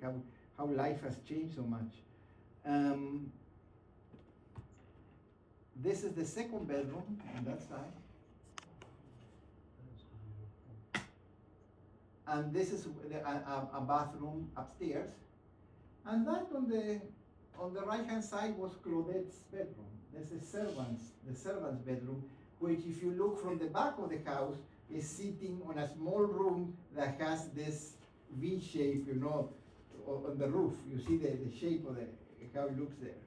how life has changed so much. This is the second bedroom on that side. And this is a bathroom upstairs. And that on the right-hand side was Claudette's bedroom. This is the servant's bedroom, which if you look from the back of the house, is sitting on a small room that has this V shape, you know, on the roof. You see the shape of how it looks there.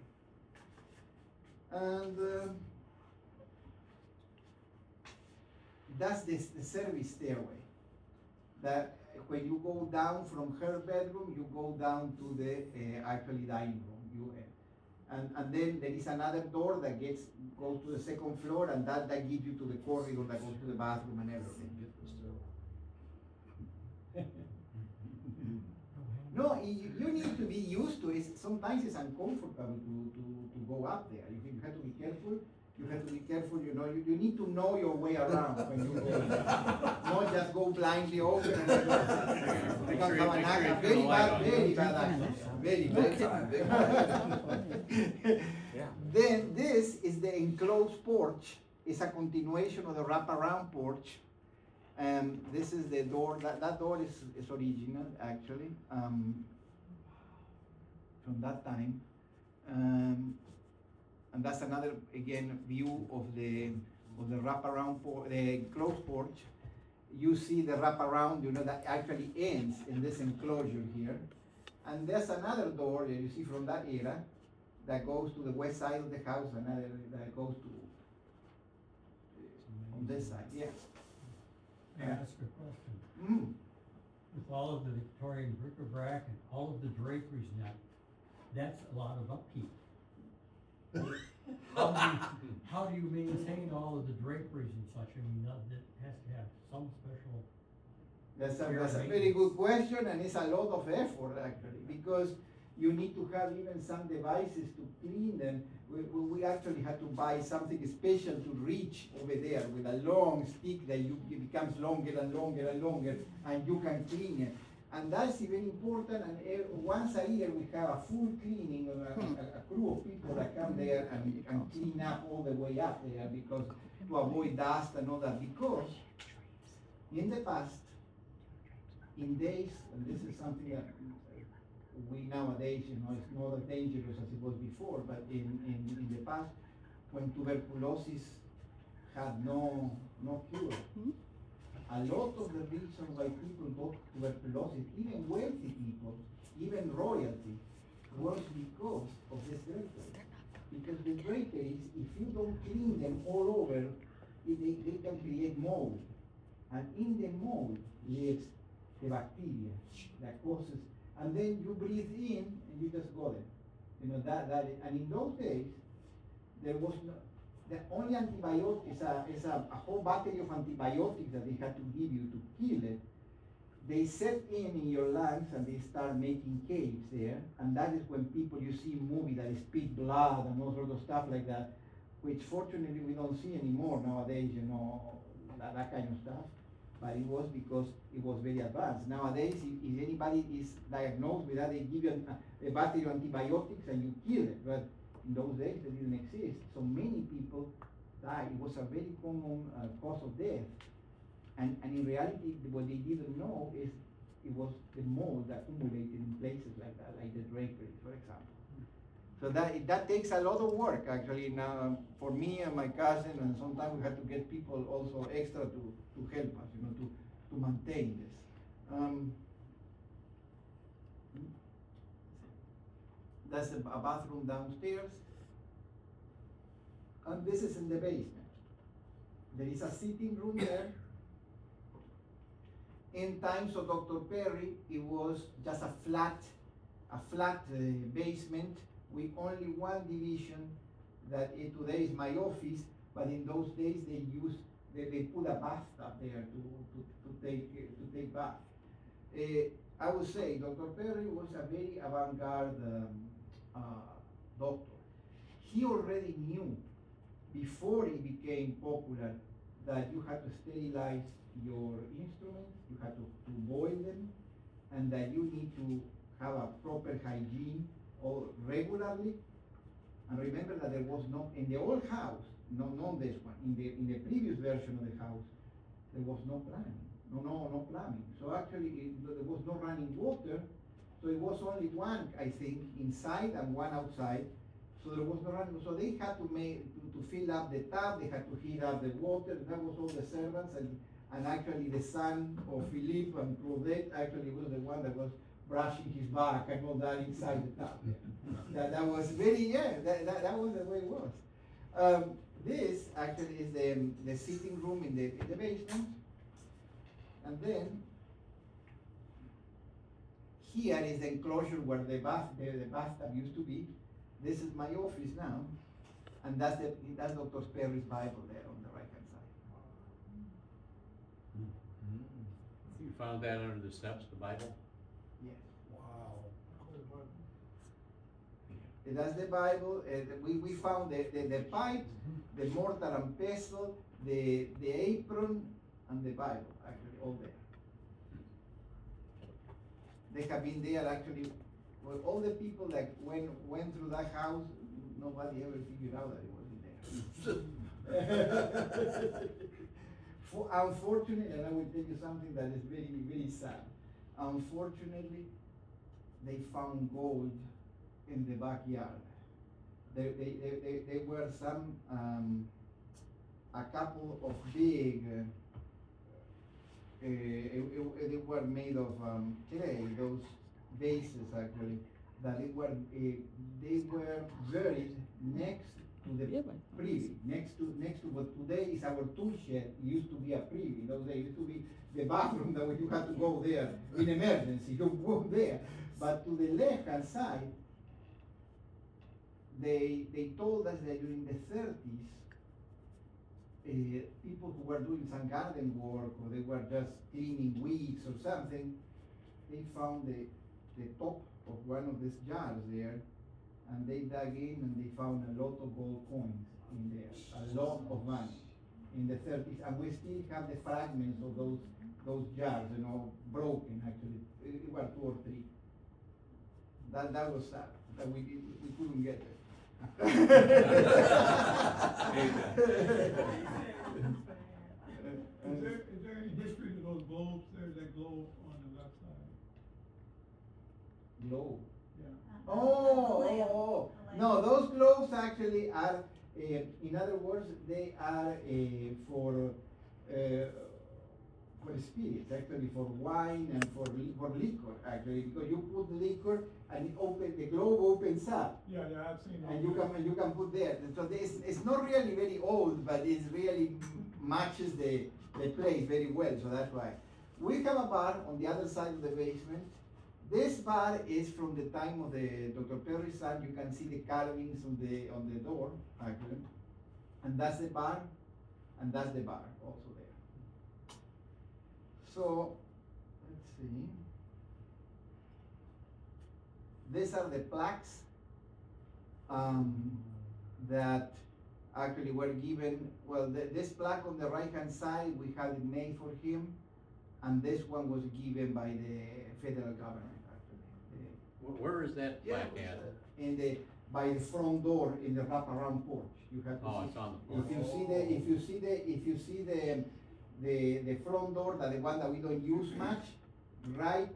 And that's the service stairway. That when you go down from her bedroom, you go down to the actually dining room. And then there is another door that goes to the second floor, and that gives you to the corridor that goes to the bathroom and everything. No, you need to be used to it. Sometimes it's uncomfortable to go up there. You have to be careful. You have to be careful, you know, you need to know your way around when you go. Not just go blindly over and become an actor. Very bad actor. Very bad. Then this is the enclosed porch. It's a continuation of the wraparound porch. This is the door. That door is original, actually, from that time. And that's another, again, view of the wraparound, the enclosed porch. You see the wraparound, you know, that actually ends in this enclosure here. And there's another door that you see from that era that goes to the west side of the house, another that goes to on this side, yeah. May I ask a question? Mm. With all of the Victorian bric-a-brac and all of the draperies now, that's a lot of upkeep. How do you maintain all of the draperies and such? I mean, that has to have some special. That's a very good question, and it's a lot of effort actually, because You need to have even some devices to clean them. We actually had to buy something special to reach over there with a long stick that it becomes longer and longer and longer, and you can clean it. And that's very important, and once a year we have a full cleaning, a crew of people that come there and clean up all the way up there, because to avoid dust and all that, because in the past, in days, and this is something that we nowadays, it's not as dangerous as it was before, but in the past, when tuberculosis had no cure, a lot of the reason why people got tuberculosis, even wealthy people, even royalty, was because of this drapery. Because the draperies, if you don't clean them all over, they can create mold. And in the mold lives the bacteria that causes, and then you breathe in and you just go there. And in those days, there was no, the only antibiotics is a whole battery of antibiotics that they had to give you to kill it. They set in your lungs and they start making caves there, and that is when people you see movies that spit blood and all sorts of stuff like that, which fortunately we don't see anymore nowadays, that kind of stuff. But it was because it was very advanced. Nowadays, if anybody is diagnosed with that, they give you a battery of antibiotics and you kill it. But in those days, they didn't exist. So many people died. It was a very common cause of death. And in reality, what they didn't know is it was the mold that accumulated in places like that, like the drapery, for example. So that takes a lot of work, actually. Now, for me and my cousin, and sometimes we had to get people also extra to help us, to maintain this. That's a bathroom downstairs. And this is in the basement. There is a sitting room there. In times of Dr. Perry, it was just a flat basement with only one division that today is my office, but in those days they put a bathtub there to take bath. I would say Dr. Perry was a very avant-garde doctor. He already knew before he became popular that you had to sterilize your instruments, you had to boil them, and that you need to have a proper hygiene regularly. And remember that there was no, in the old house, not this one, in the previous version of the house, there was no plumbing, no plumbing. So actually there was no running water, so it was only one, I think, inside and one outside. So there was no running, so they had to fill up the tub, they had to heat up the water. That was all the servants, and actually the son of Philippe and Claudette actually was the one that was brushing his back and all that inside the tub. that was very, that was the way it was. This actually is the sitting room in the basement. And then here is the enclosure where the bathtub used to be. This is my office now, and that's Dr. Perry's Bible there on the right-hand side. You found that under the steps, the Bible? Yes. Wow. That's the Bible. We found the pipe, the mortar and pestle, the apron, and the Bible, actually, all there. They have been there, actually, well, all the people that went through that house, nobody ever figured out that it was in there. Unfortunately, and I will tell you something that is very, very sad. Unfortunately, they found gold in the backyard. There were a couple of big, they were made of clay, those vases actually, that they were buried next to the privy, next to what today is our tool shed. It used to be a privy. Those days it used to be the bathroom that you had to go there in emergency. You go there. But to the left-hand side, they told us that during the 30s, people who were doing some garden work, or they were just cleaning weeds or something, they found the top of one of these jars there, and they dug in and they found a lot of gold coins in there, a lot of money in the 30s, and we still have the fragments of those jars, broken actually. It were 2 or 3. That was sad that we couldn't get it. Is there any history to those globes? There's that globe on the left side. Globe. Yeah. Oh. No, those globes actually are, in other words, they are for spirits, actually for wine and for liquor, actually, because you put liquor and the globe opens up. Yeah, I've seen And those. you can put there. So it's not really very old, but it really matches the place very well. So that's why we have a bar on the other side of the basement. This bar is from the time of the Dr. Perry's son. You can see the carvings on the door, actually, and that's the bar, and that's the bar also there. So let's see. These are the plaques that actually were given. Well, this plaque on the right-hand side, we had it made for him, and this one was given by the federal government, actually. Where is that plaque at? By the front door in the wraparound porch. You have to Oh, see. it's on the porch. If you see the front door, the one that we don't use much, right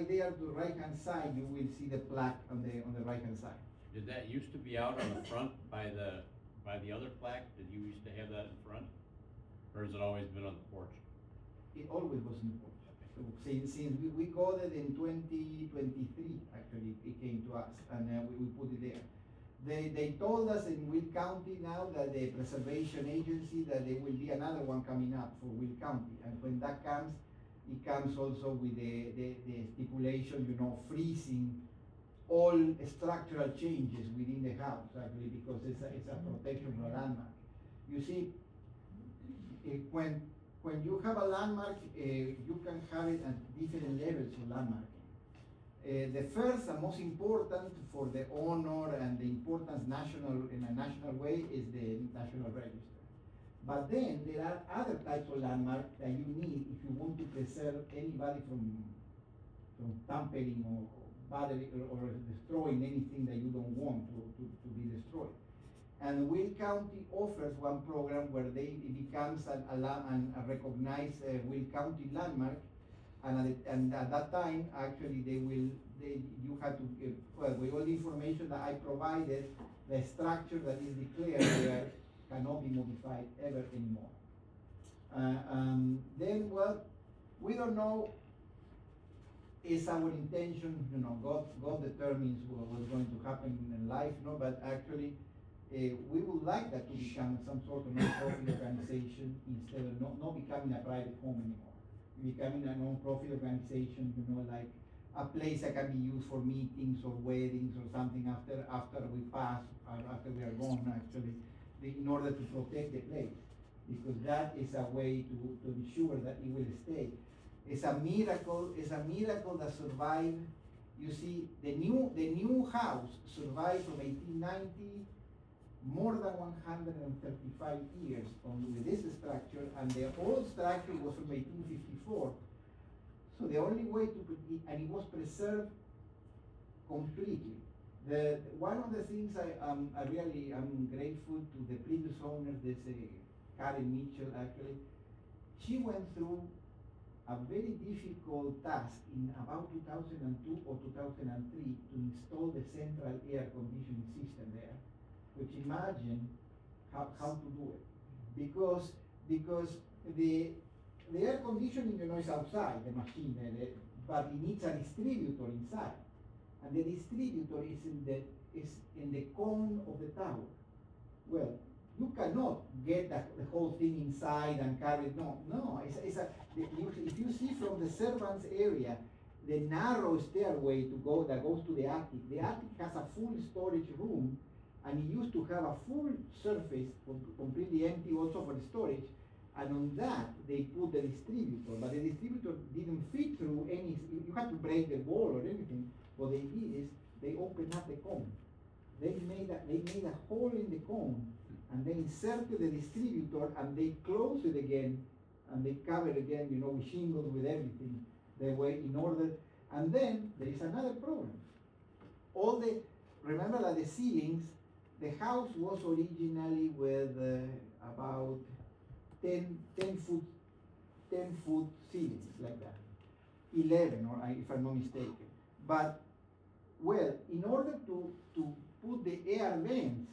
there to the right hand side, you will see the plaque on the right hand side. Did that used to be out on the front by the other plaque? Did you used to have that in front? Or has it always been on the porch? It always was in the porch. So since we got it in 2023, actually, it came to us, and we put it there. They told us in Will County now that the preservation agency that there will be another one coming up for Will County, and when that comes, it comes also with the stipulation, freezing all structural changes within the house, actually, because it's a protection for a landmark. You see, when you have a landmark, you can have it at different levels of landmarking. The first and most important for the honor and the importance in a national way is the National Register. But then there are other types of landmarks that you need if you want to preserve anybody from tampering or destroying anything that you don't want to be destroyed. And Will County offers one program where it becomes a recognized Will County landmark, and at that time, actually, you have to give, with all the information that I provided, the structure that is declared there cannot be modified ever anymore. Then, we don't know. It's our intention, God determines what's going to happen in life, but actually, we would like that to become some sort of non-profit organization instead of not becoming a private home anymore. Becoming a non-profit organization, like a place that can be used for meetings or weddings or something after we pass or after we are gone, actually, in order to protect the place, because that is a way to ensure that it will stay. It's a miracle that survived. You see, the new house survived from 1890, more than 135 years with this structure, and the old structure was from 1854. So the only way and it was preserved completely. One of the things I'm grateful to the previous owner, this Karen Mitchell, actually, she went through a very difficult task in about 2002 or 2003 to install the central air conditioning system there, which imagine how to do it. Because the air conditioning, is outside the machine, but it needs a distributor inside. And the distributor is in the cone of the tower. Well, you cannot get the whole thing inside and carry it. No. If you see from the servants area, the narrow stairway that goes to the attic has a full storage room, and it used to have a full surface completely empty also for storage, And on that, they put the distributor, but the distributor didn't fit through any, you had to break the wall or anything. What they did is, they opened up the cone. They made a hole in the cone, and they inserted the distributor, and they closed it again, and they covered again, with shingles, with everything. They were in order, and then there is another problem. Remember that the ceilings, the house was originally with about 10 foot ceilings, like that. 11, if I'm not mistaken. But, well, in order to put the air vents,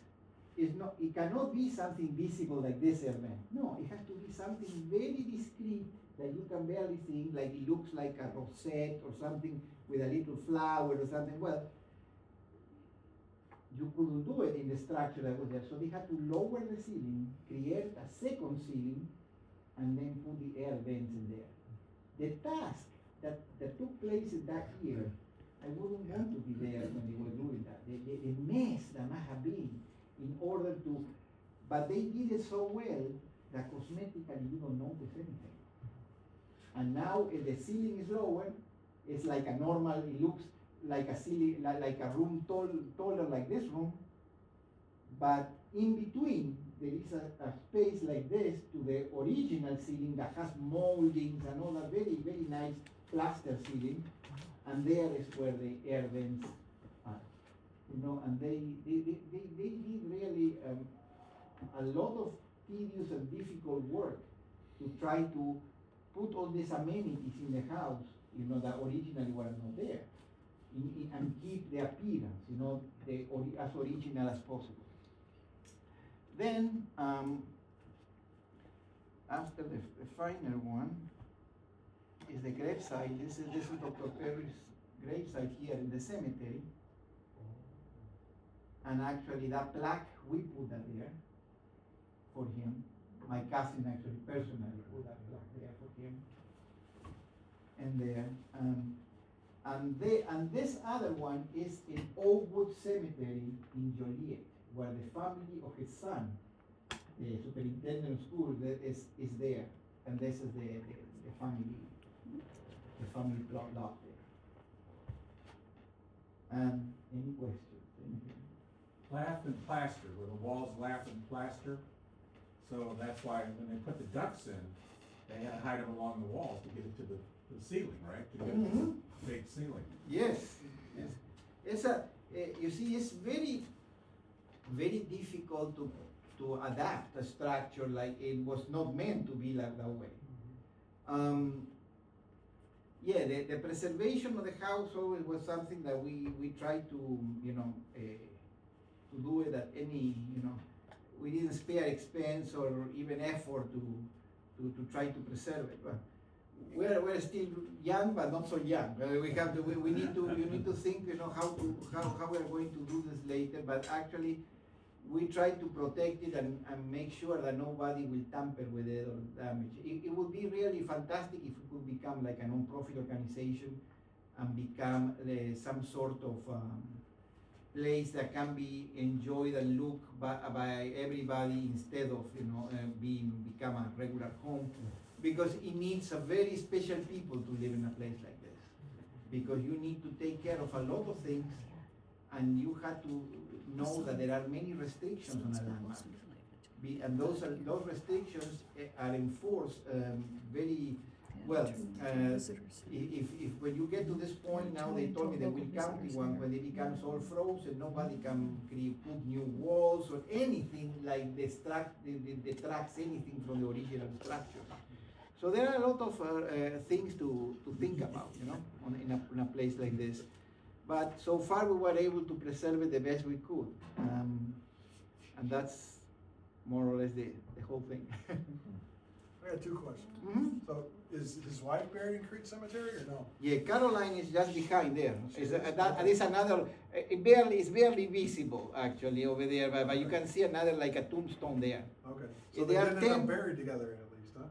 it cannot be something visible like this air vent. No, it has to be something very discreet that you can barely see, like it looks like a rosette or something with a little flower or something. Well, you couldn't do it in the structure that was there, so they had to lower the ceiling, create a second ceiling, and then put the air vents in there. The task that took place in that year, I wouldn't want to be there when they were doing that. The mess that must have been in order to, but they did it so well that cosmetically you don't notice anything. And now if the ceiling is lower, it's like a normal, it looks like a ceiling, like a room taller like this room, but in between there is a space like this to the original ceiling that has moldings and all that very, very nice plaster ceiling, and there is where the air vents are. And they did really a lot of tedious and difficult work to try to put all these amenities in the house, that originally were not there. And keep the appearance, as original as possible. Then, after the final one, is the gravesite. This is Dr. Perry's gravesite here in the cemetery. And actually that plaque, we put that there for him. My cousin actually personally put that plaque there for him. And there. And this other one is in Oakwood Cemetery in Joliet, where the family of his son, the superintendent of schools, is there, and this is the family plot lot there. Any questions? Anything? Lath and plaster, where the walls lath and plaster. So that's why when they put the ducts in, they had to hide them along the walls to get it to the ceiling, right? To get it to the big ceiling. Yes. It's you see, it's very, very difficult to adapt a structure like it was not meant to be like that way. The preservation of the house always was something that we tried to, to do it at any, we didn't spare expense or even effort to try to preserve it. But we're still young, but not so young. We need to think, how we are going to do this later. But actually, we try to protect it and make sure that nobody will tamper with it or damage. It would be really fantastic if we could become like a non-profit organization and become some sort of place that can be enjoyed and looked by everybody instead of become a regular home. Because it needs a very special people to live in a place like this. Because you need to take care of a lot of things, and you have to know that there are many restrictions on a landmark. And those restrictions are enforced very well. If when you get to this point now, they told me the Will County one, when it becomes all frozen, nobody can put new walls or anything like detracts anything from the original structure. So there are a lot of things to think about, in a place like this. But so far we were able to preserve it the best we could. And that's more or less the whole thing. I got two questions. Mm-hmm. So is his wife buried in Crete Cemetery or no? Yeah, Caroline is just behind there. It's another, it's barely visible actually over there, but you can see another like a tombstone there. Okay. So So they they are didn't end 10 up buried together at least, huh?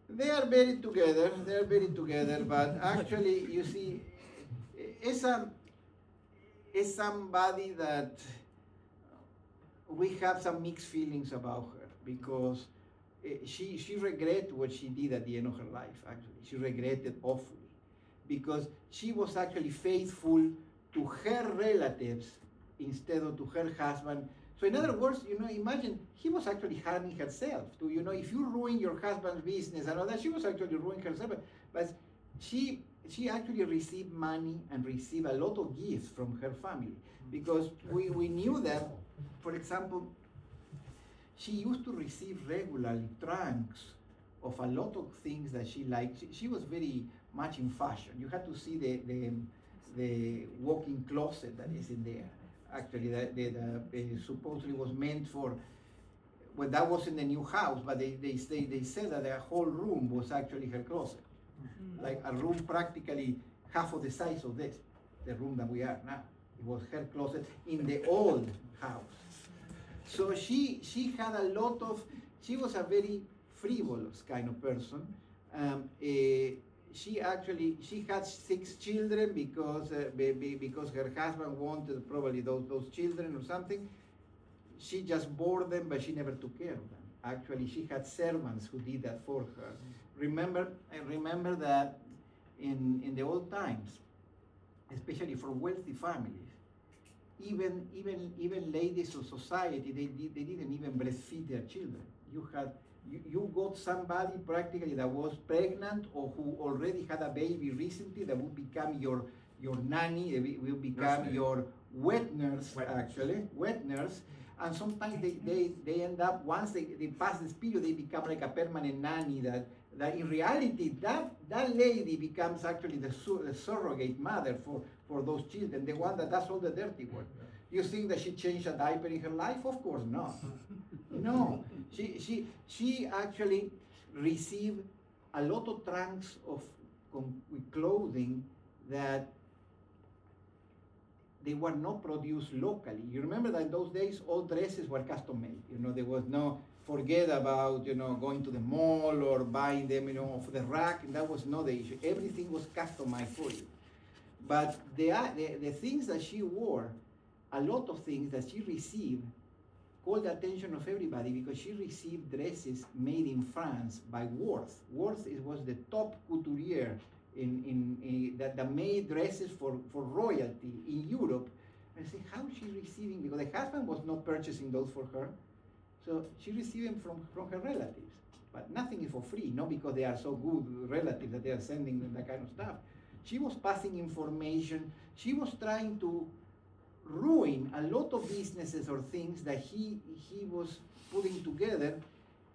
They are buried together, but actually, you see, it's somebody that we have some mixed feelings about her, because she regret what she did at the end of her life. Actually, she regretted awfully because she was actually faithful to her relatives instead of to her husband. So in other words, imagine he was actually harming herself too. If you ruin your husband's business and all that, she was actually ruining herself. But she actually received money and received a lot of gifts from her family because we knew that, for example, she used to receive regularly trunks of a lot of things that she liked. She was very much in fashion. You had to see the walk-in closet that is in there. Actually, that supposedly was meant for. Well, that was in the new house, but they said that the whole room was actually her closet, like a room practically half of the size of this, the room that we are now. It was her closet in the old house. So she had a lot of. She was a very frivolous kind of person. She had 6 children because her husband wanted probably those children or something. She just bore them, but she never took care of them. Actually, she had servants who did that for her. I remember that in the old times, especially for wealthy families, even ladies of society, they didn't even breastfeed their children. You got somebody practically that was pregnant or who already had a baby recently that would become your nanny, will become your wet nurse, and sometimes they end up, once they pass this period, they become like a permanent nanny that in reality that lady becomes actually the surrogate mother for those children, the one that does all the dirty work. You think that she changed a diaper in her life? Of course not. No, she actually received a lot of trunks with clothing that they were not produced locally. You remember that in those days, all dresses were custom made. There was no forget about, going to the mall or buying them, off the rack. That was not the issue. Everything was customized for you. But the things that she wore, a lot of things that she received, called the attention of everybody because she received dresses made in France by Worth. Worth was the top couturier that made dresses for royalty in Europe. And I say, how is she receiving? Because the husband was not purchasing those for her. So she received them from her relatives. But nothing is for free, not because they are so good relatives that they are sending them that kind of stuff. She was passing information. She was trying to ruin a lot of businesses or things that he was putting together,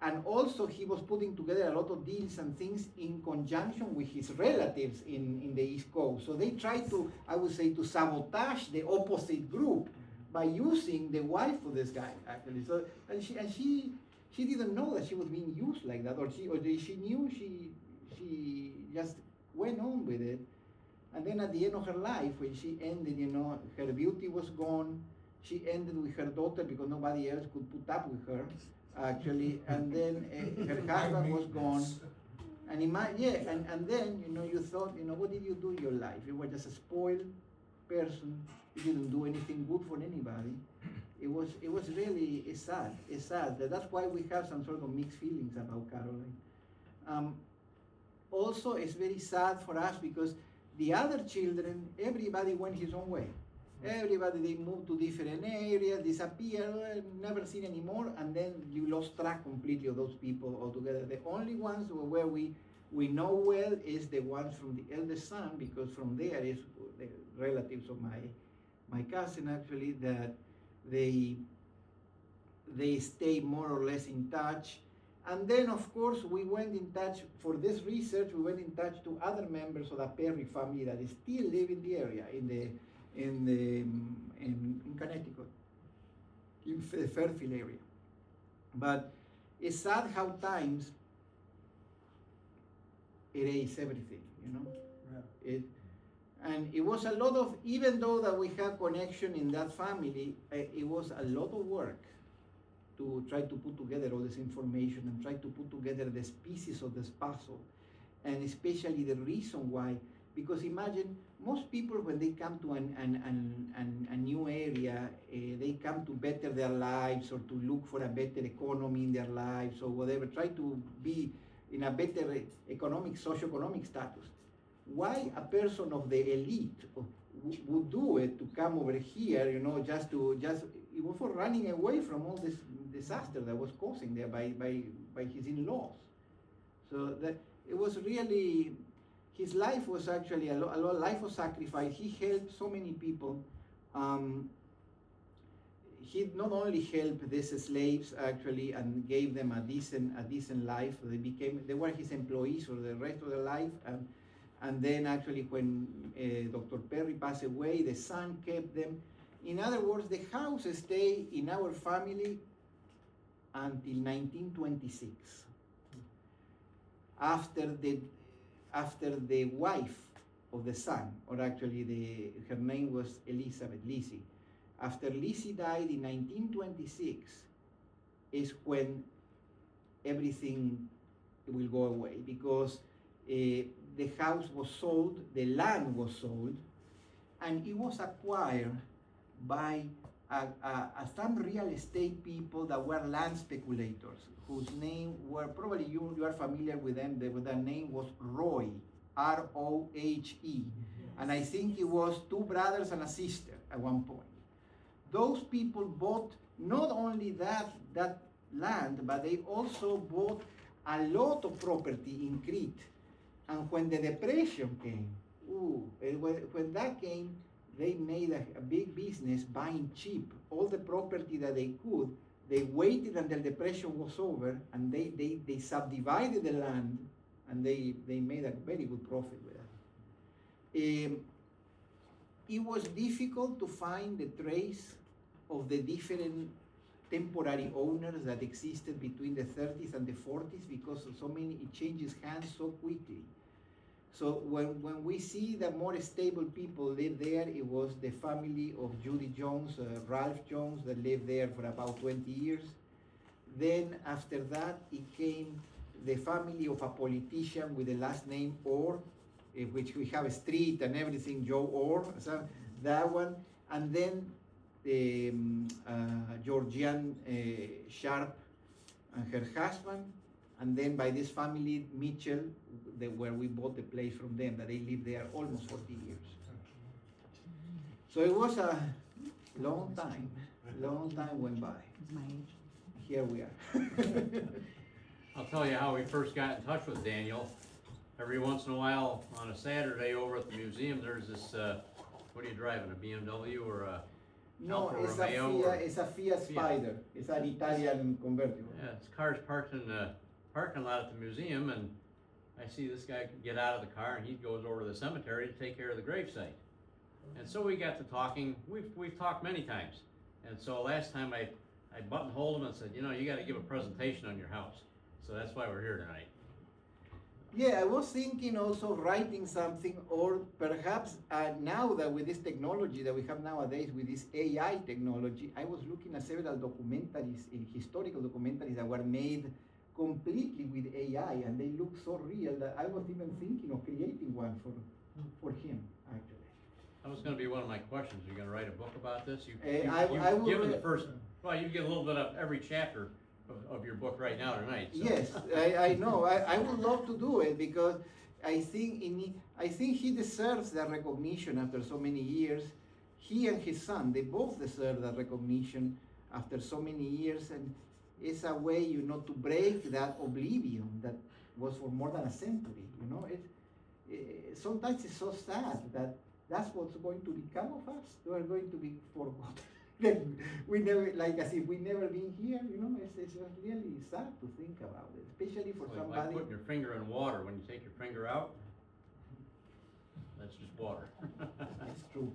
and also he was putting together a lot of deals and things in conjunction with his relatives in the East Coast. So they tried to, I would say, to sabotage the opposite group by using the wife of this guy actually. So and she didn't know that she was being used like that, or she knew, she just went on with it. And then at the end of her life, when she ended, her beauty was gone. She ended with her daughter because nobody else could put up with her, actually. And then her husband was gone. And and then, you thought, what did you do in your life? You were just a spoiled person. You didn't do anything good for anybody. It was really sad. It's sad. That's why we have some sort of mixed feelings about Caroline. Also, it's very sad for us because the other children, everybody went his own way. Everybody, they moved to different areas, disappeared, never seen anymore, and then you lost track completely of those people altogether. The only ones where we know well is the ones from the eldest son, because from there is the relatives of my cousin actually, that they stay more or less in touch. And then, of course, we went in touch, for this research, we went in touch to other members of the Perry family that still live in the area, in Connecticut, in the Fairfield area. But it's sad how times erase everything, Yeah. And it was a lot of, even though that we had connection in that family, it was a lot of work to try to put together all this information and try to put together the pieces of this puzzle, and especially the reason why because imagine most people when they come to a new area, they come to better their lives or to look for a better economy in their lives or whatever, try to be in a better economic, socioeconomic status. Why a person of the elite would do it to come over here, you know, just it was for running away from all this disaster that was causing there by his in-laws. So that it was really, his life was actually a life of sacrifice. He helped so many people. He not only helped these slaves actually and gave them a decent life. They were his employees for the rest of their life. And then actually when Dr. Perry passed away, the son kept them. In other words, the house stayed in our family until 1926. After the wife of the son, or actually her name was Elizabeth, Lizzie. After Lizzie died in 1926 is when everything will go away, because the house was sold, the land was sold, and it was acquired by some real estate people that were land speculators, whose name were, probably you are familiar with them, their name was Rohe, R-O-H-E. And I think it was two brothers and a sister at one point. Those people bought not only that land, but they also bought a lot of property in Crete. And when the depression came, when that came, they made a big business buying cheap all the property that they could. They waited until depression was over, and they subdivided the land, and they made a very good profit with that. It was difficult to find the trace of the different temporary owners that existed between the 30s and the 40s, because so many, it changes hands so quickly. So when we see the more stable people live there, it was the family of Judy Jones, Ralph Jones, that lived there for about 20 years. Then after that, it came the family of a politician with the last name Orr, which we have a street and everything, Joe Orr, so that one. And then Georgianne Sharp and her husband, and then by this family, Mitchell, where we bought the place from them, that they lived there almost 40 years. So it was a long time went by. Here we are. I'll tell you how we first got in touch with Daniel. Every once in a while, on a Saturday over at the museum, there's this, what are you driving, a BMW or a No, Alfa it's Romeo? it's a Fiat Spider. It's an Italian convertible. Yeah, it's cars parked in the parking lot at the museum, and I see this guy get out of the car and he goes over to the cemetery to take care of the gravesite. And so we got to talking. We've talked many times. And so last time I buttonholed him and said, you got to give a presentation on your house. So that's why we're here tonight. Yeah, I was thinking also writing something, or perhaps now that with this technology that we have nowadays, with this AI technology, I was looking at several documentaries, historical documentaries that were made completely with AI, and they look so real that I was even thinking of creating one for him, actually. That was going to be one of my questions. Are you going to write a book about this? I will given the first, well, you get a little bit of every chapter of your book right now tonight. So. Yes, I know. I would love to do it, because I think he deserves that recognition after so many years. He and his son, they both deserve that recognition after so many years, and it's a way, to break that oblivion that was for more than a century. Sometimes it's so sad that that's what's going to become of us. We are going to be forgotten. We never, like as if we never been here. It's really sad to think about it, especially for somebody. Like putting your finger in water. When you take your finger out, that's just water. It's true,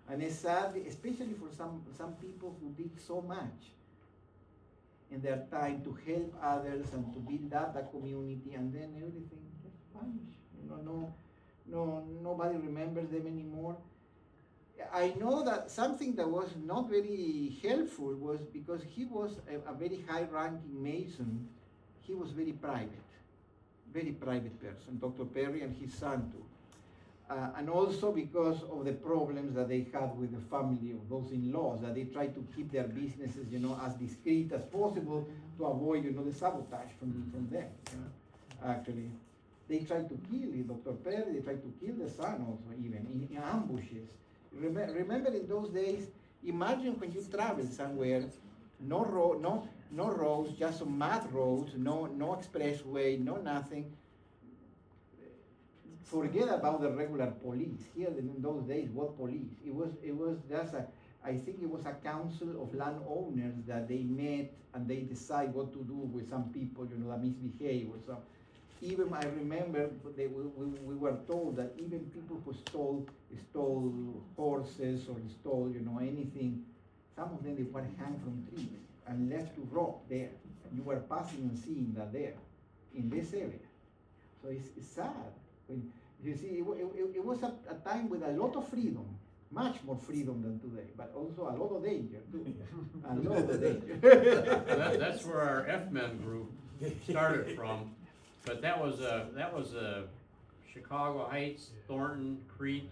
and it's sad, especially for some people who did so much in their time to help others and to build up the community, and then everything just vanished. Nobody remembers them anymore. I know that something that was not very helpful was because he was a very high-ranking Mason. He was very private person, Dr. Perry and his son too. And also because of the problems that they had with the family of those in-laws, that they tried to keep their businesses, as discreet as possible to avoid, the sabotage from them. Actually, they tried to kill Dr. Perry. They tried to kill the son also, even in ambushes. Remember in those days. Imagine when you travel somewhere, no roads, just some mud roads, no expressway, no nothing. Forget about the regular police. Here in those days, what police? It was just I think it was a council of landowners that they met and they decide what to do with some people, that misbehave or some. Even I remember we were told that even people who stole horses or stole, anything, some of them they were hanged from trees and left to rot there. And you were passing and seeing that there in this area. So it's sad. When you see, it was a time with a lot of freedom, much more freedom than today, but also a lot of danger too. A lot of danger. That's where our F-Men group started from, but that was Chicago Heights, Thornton, Crete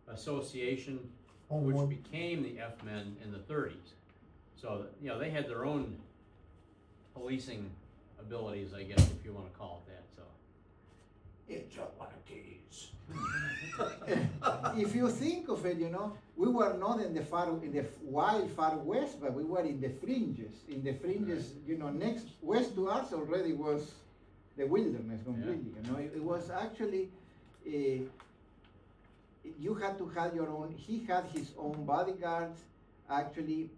Association, which became the F-Men in the 30s. So, they had their own policing abilities, I guess, if you want to call it that, so. It's a lot of keys. If you think of it, we were not in the wild far west, but we were in the fringes. In the fringes, next west to us already was the wilderness completely. It was actually you had to have your own. He had his own bodyguards. Actually,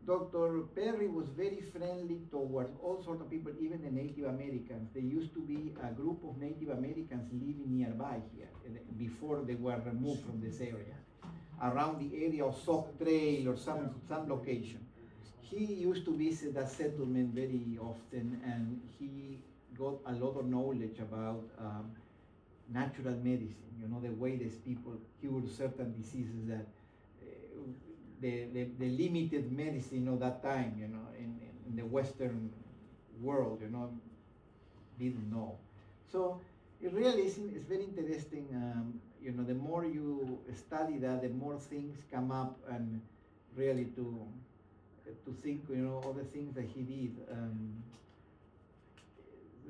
Dr. Perry was very friendly towards all sorts of people, even the Native Americans. There used to be a group of Native Americans living nearby here before they were removed from this area, around the area of Sock Trail or some location. He used to visit that settlement very often, and he got a lot of knowledge about natural medicine, the way these people cure certain diseases that the limited medicine of that time, in the Western world, didn't know. So it really is very interesting. The more you study that, the more things come up, and really to think, all the things that he did.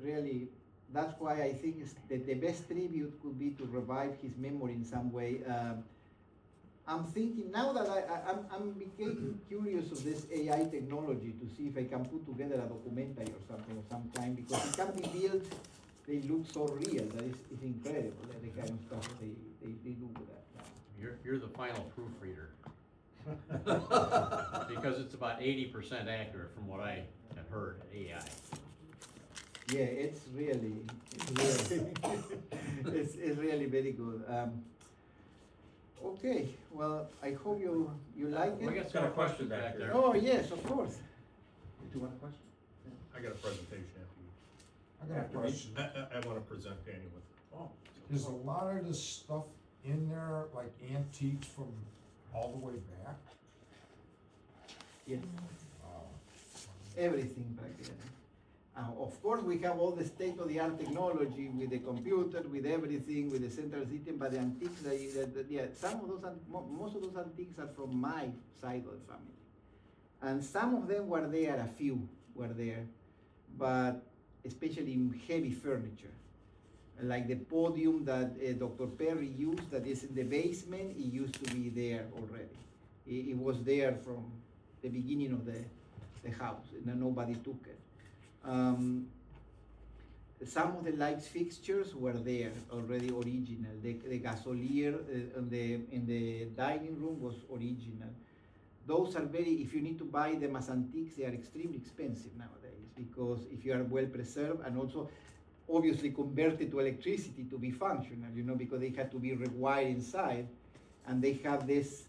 Really, that's why I think the best tribute could be to revive his memory in some way. I'm thinking now that I'm becoming curious of this AI technology to see if I can put together a documentary or something of some kind, because it can be built. They look so real that it's incredible, the kind of stuff they do with that now. You're the final proofreader. Because it's about 80% accurate from what I have heard, AI. Yeah, it's really very good. Okay, well, I hope you like it. We got some questions back there. Oh, yes, of course. Do you want a question? I got a presentation after you. I got a question. I want to present Danny with. Oh. Is a lot of this stuff in there, like antiques from all the way back? Yes, everything back then. Of course, we have all the state-of-the-art technology with the computer, with everything, with the central system, but the antiques, some of those, most of those antiques are from my side of the family. And some of them were there, a few were there, but especially in heavy furniture. Like the podium that Dr. Perry used, that is in the basement, it used to be there already. It was there from the beginning of the house, and nobody took it. Some of the lights fixtures were there already original. The gasolier in the dining room was original. Those are if you need to buy them as antiques, they are extremely expensive nowadays, because if you are well preserved and also obviously converted to electricity to be functional, because they had to be rewired inside, and they have these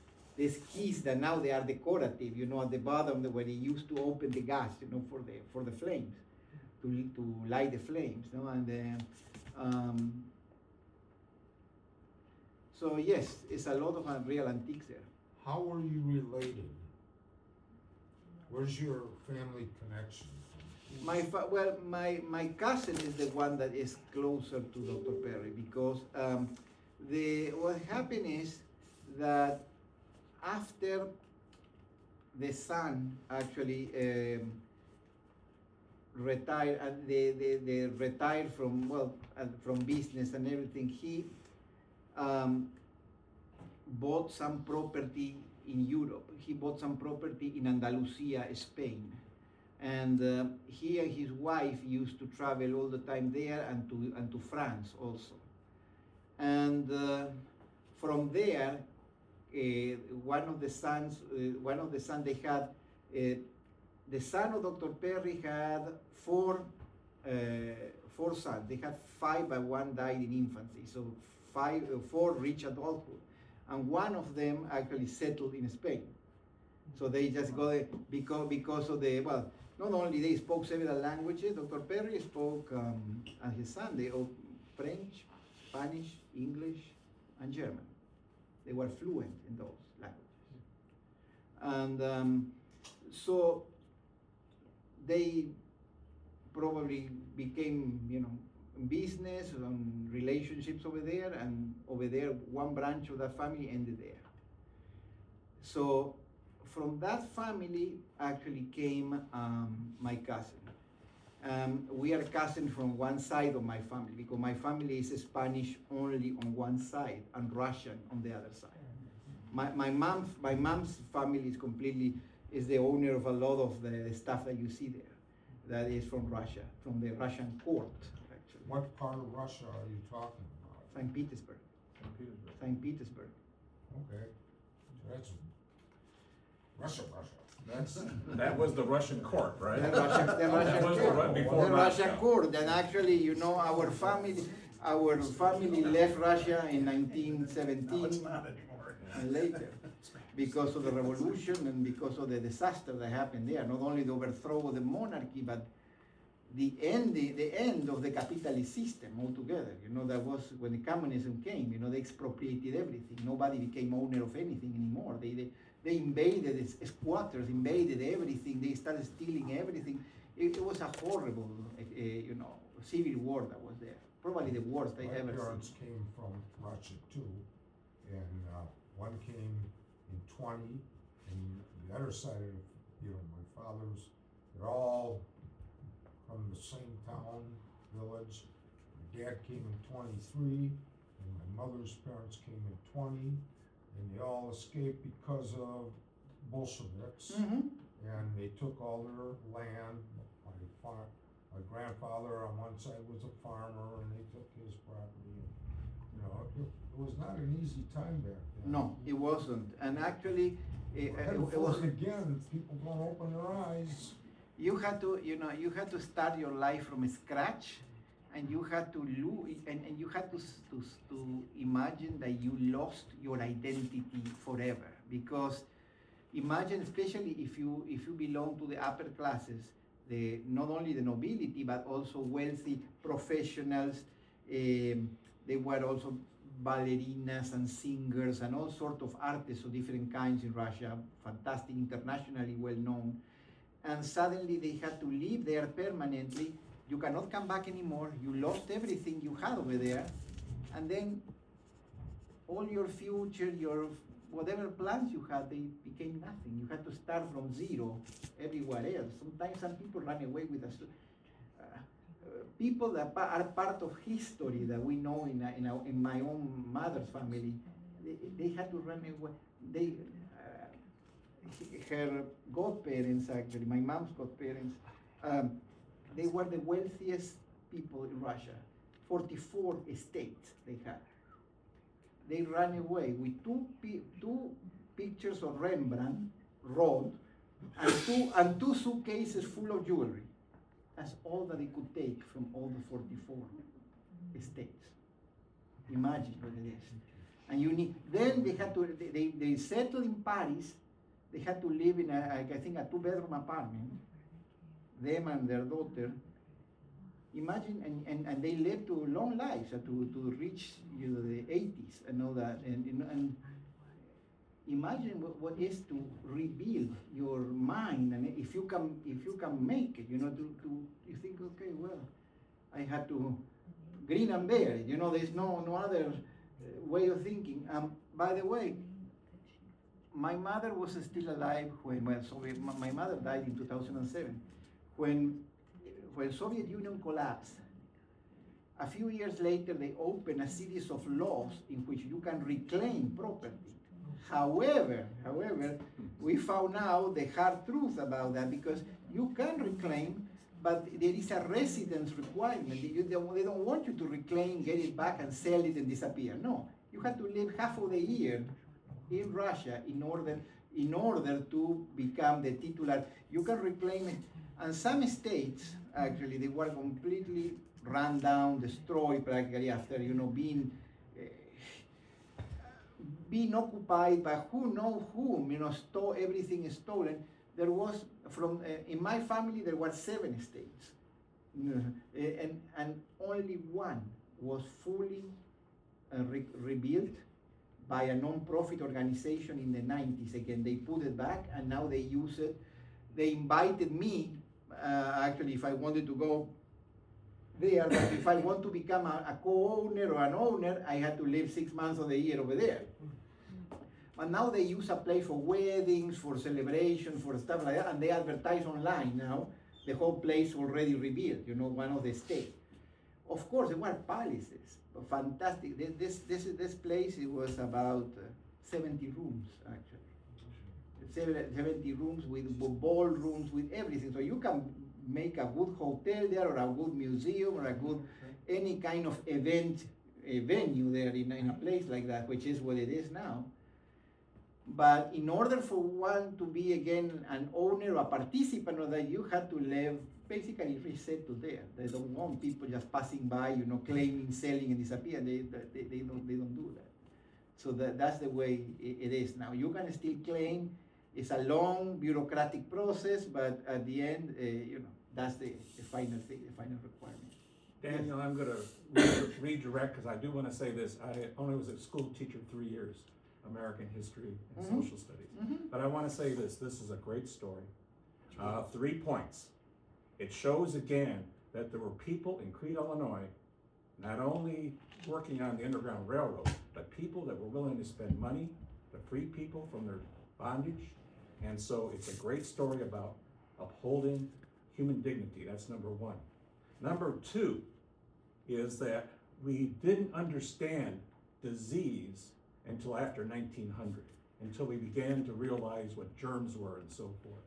keys that now they are decorative, at the bottom where they used to open the gas, for the flames, to light the flames, and so yes, it's a lot of real antiques there. How are you related? Where's your family connection? My cousin is the one that is closer to Dr. Perry, because what happened is that after the son actually retired, they retired from from business and everything, he bought some property in Europe. He bought some property in Andalusia, Spain. And he and his wife used to travel all the time there and to France also. And from there, one of the sons they had, the son of Dr. Perry had four sons. They had five, but one died in infancy. So four reached adulthood, and one of them actually settled in Spain. So they just go there because of the, well, not only they spoke several languages. Dr. Perry spoke, and his son, they all French, Spanish, English, and German. They were fluent in those languages. And so they probably became, in business and relationships over there, and over there, one branch of that family ended there. So from that family actually came my cousin. We are cousins from one side of my family, because my family is Spanish only on one side and Russian on the other side. My mom's family is the owner of a lot of the stuff that you see there. That is from Russia, from the Russian court, actually. What part of Russia are you talking about? St. Petersburg. St. Petersburg. St. Petersburg. Okay, so that's Russia. That was the Russian court, right? The Russian That was court. before The Russian Moscow. court. And actually, our family left Russia in No, 1917 it's not anymore. and later, because of the revolution and because of the disaster that happened there. Not only the overthrow of the monarchy, but the end of the capitalist system altogether. That was when the communism came. They expropriated everything. Nobody became owner of anything anymore. They invaded squatters, invaded everything. They started stealing everything. It was a horrible, civil war that was there. Probably the worst I My ever parents seen. came from Russia too, and one came in 20, and the other side of, my father's, they're all from the same town, village. My dad came in 23, and my mother's parents came in 20, and they all escaped because of Bolsheviks, and they took all their land. My grandfather on one side was a farmer, and they took his property. It was not an easy time back then. No, it wasn't. And actually, it And was. again, people don't open their eyes. You had to start your life from scratch, and you had to and you had to imagine that you lost your identity forever. Because imagine, especially if you belong to the upper classes, not only the nobility but also wealthy professionals. They were also ballerinas and singers and all sorts of artists of different kinds in Russia, fantastic, internationally well known. And suddenly they had to live there permanently. You cannot come back anymore. You lost everything you had over there. And then all your future, your whatever plans you had, they became nothing. You had to start from zero everywhere else. Sometimes some people run away with us. People that are part of history that we know in my own mother's family, they had to run away. Her godparents, actually, my mom's godparents, they were the wealthiest people in Russia. 44 estates they had. They ran away with two pictures of Rembrandt, Rode, and two suitcases full of jewelry. That's all that they could take from all the 44 estates. Imagine what it is. And then they had to, they settled in Paris. They had to live in I think a 2-bedroom apartment, them and their daughter. Imagine, and they lived to long lives, to reach the 80s and all that. And imagine what is to rebuild your mind, and if you can make it, you think, okay, well, I had to grin and bear it. There's no other way of thinking. By the way, my mother was still alive when Soviet. My mother died in 2007. When Soviet Union collapsed, a few years later they opened a series of laws in which you can reclaim property. However, we found out the hard truth about that, because you can reclaim, but there is a residence requirement. They don't want you to reclaim, get it back, and sell it and disappear. No, you have to live half of the year in Russia in order to become the titular. You can reclaim it, and some states actually they were completely run down, destroyed practically after being occupied by who knows whom. Everything is stolen. There was in my family there were 7 states, and only one was fully rebuilt by a non-profit organization in the 90s. Again, they put it back and now they use it. They invited me, actually, if I wanted to go there, but if I want to become a co-owner or an owner, I had to live 6 months of the year over there. But now they use a place for weddings, for celebration, for stuff like that, and they advertise online now. The whole place already rebuilt, one of the states. Of course, there were palaces, fantastic. This place, it was about 70 rooms, actually. 70 rooms with ballrooms, with everything. So you can make a good hotel there, or a good museum, or a good, any kind of event venue there in a place like that, which is what it is now. But in order for one to be again an owner or a participant of that, you have to live basically resettled there. They don't want people just passing by, claiming, selling, and disappear. They don't do that. So that's the way it is now. You can still claim. It's a long bureaucratic process, but at the end, that's the final thing, the final requirement. Daniel, I'm going to redirect, because I do want to say this. I only was a school teacher 3 years, American history and social studies. But I want to say this. This is a great story. 3 points. It shows again that there were people in Crete, Illinois, not only working on the Underground Railroad, but people that were willing to spend money to free people from their bondage. And so it's a great story about upholding human dignity. That's number 1. Number 2 is that we didn't understand disease until after 1900, until we began to realize what germs were and so forth.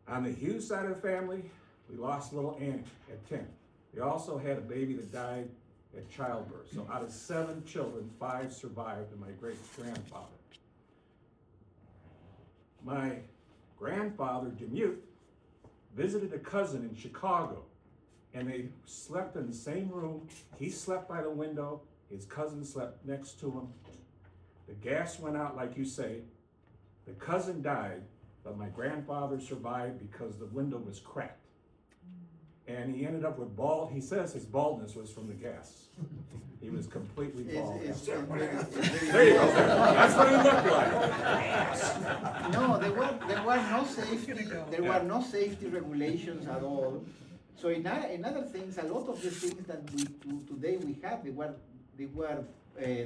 On the Hughes side of the family, we lost little Annie at 10. We also had a baby that died at childbirth. So out of 7 children, 5 survived, and my great-grandfather. My grandfather, Demuth, visited a cousin in Chicago, and they slept in the same room. He slept by the window. His cousin slept next to him. The gas went out, like you say. The cousin died, but my grandfather survived because the window was cracked. And he ended up with bald. He says his baldness was from the gas. He was completely bald. There you go. That's what he looked like. No, there were no safety. There were no safety regulations at all. So in other things, a lot of the things that today we have, they were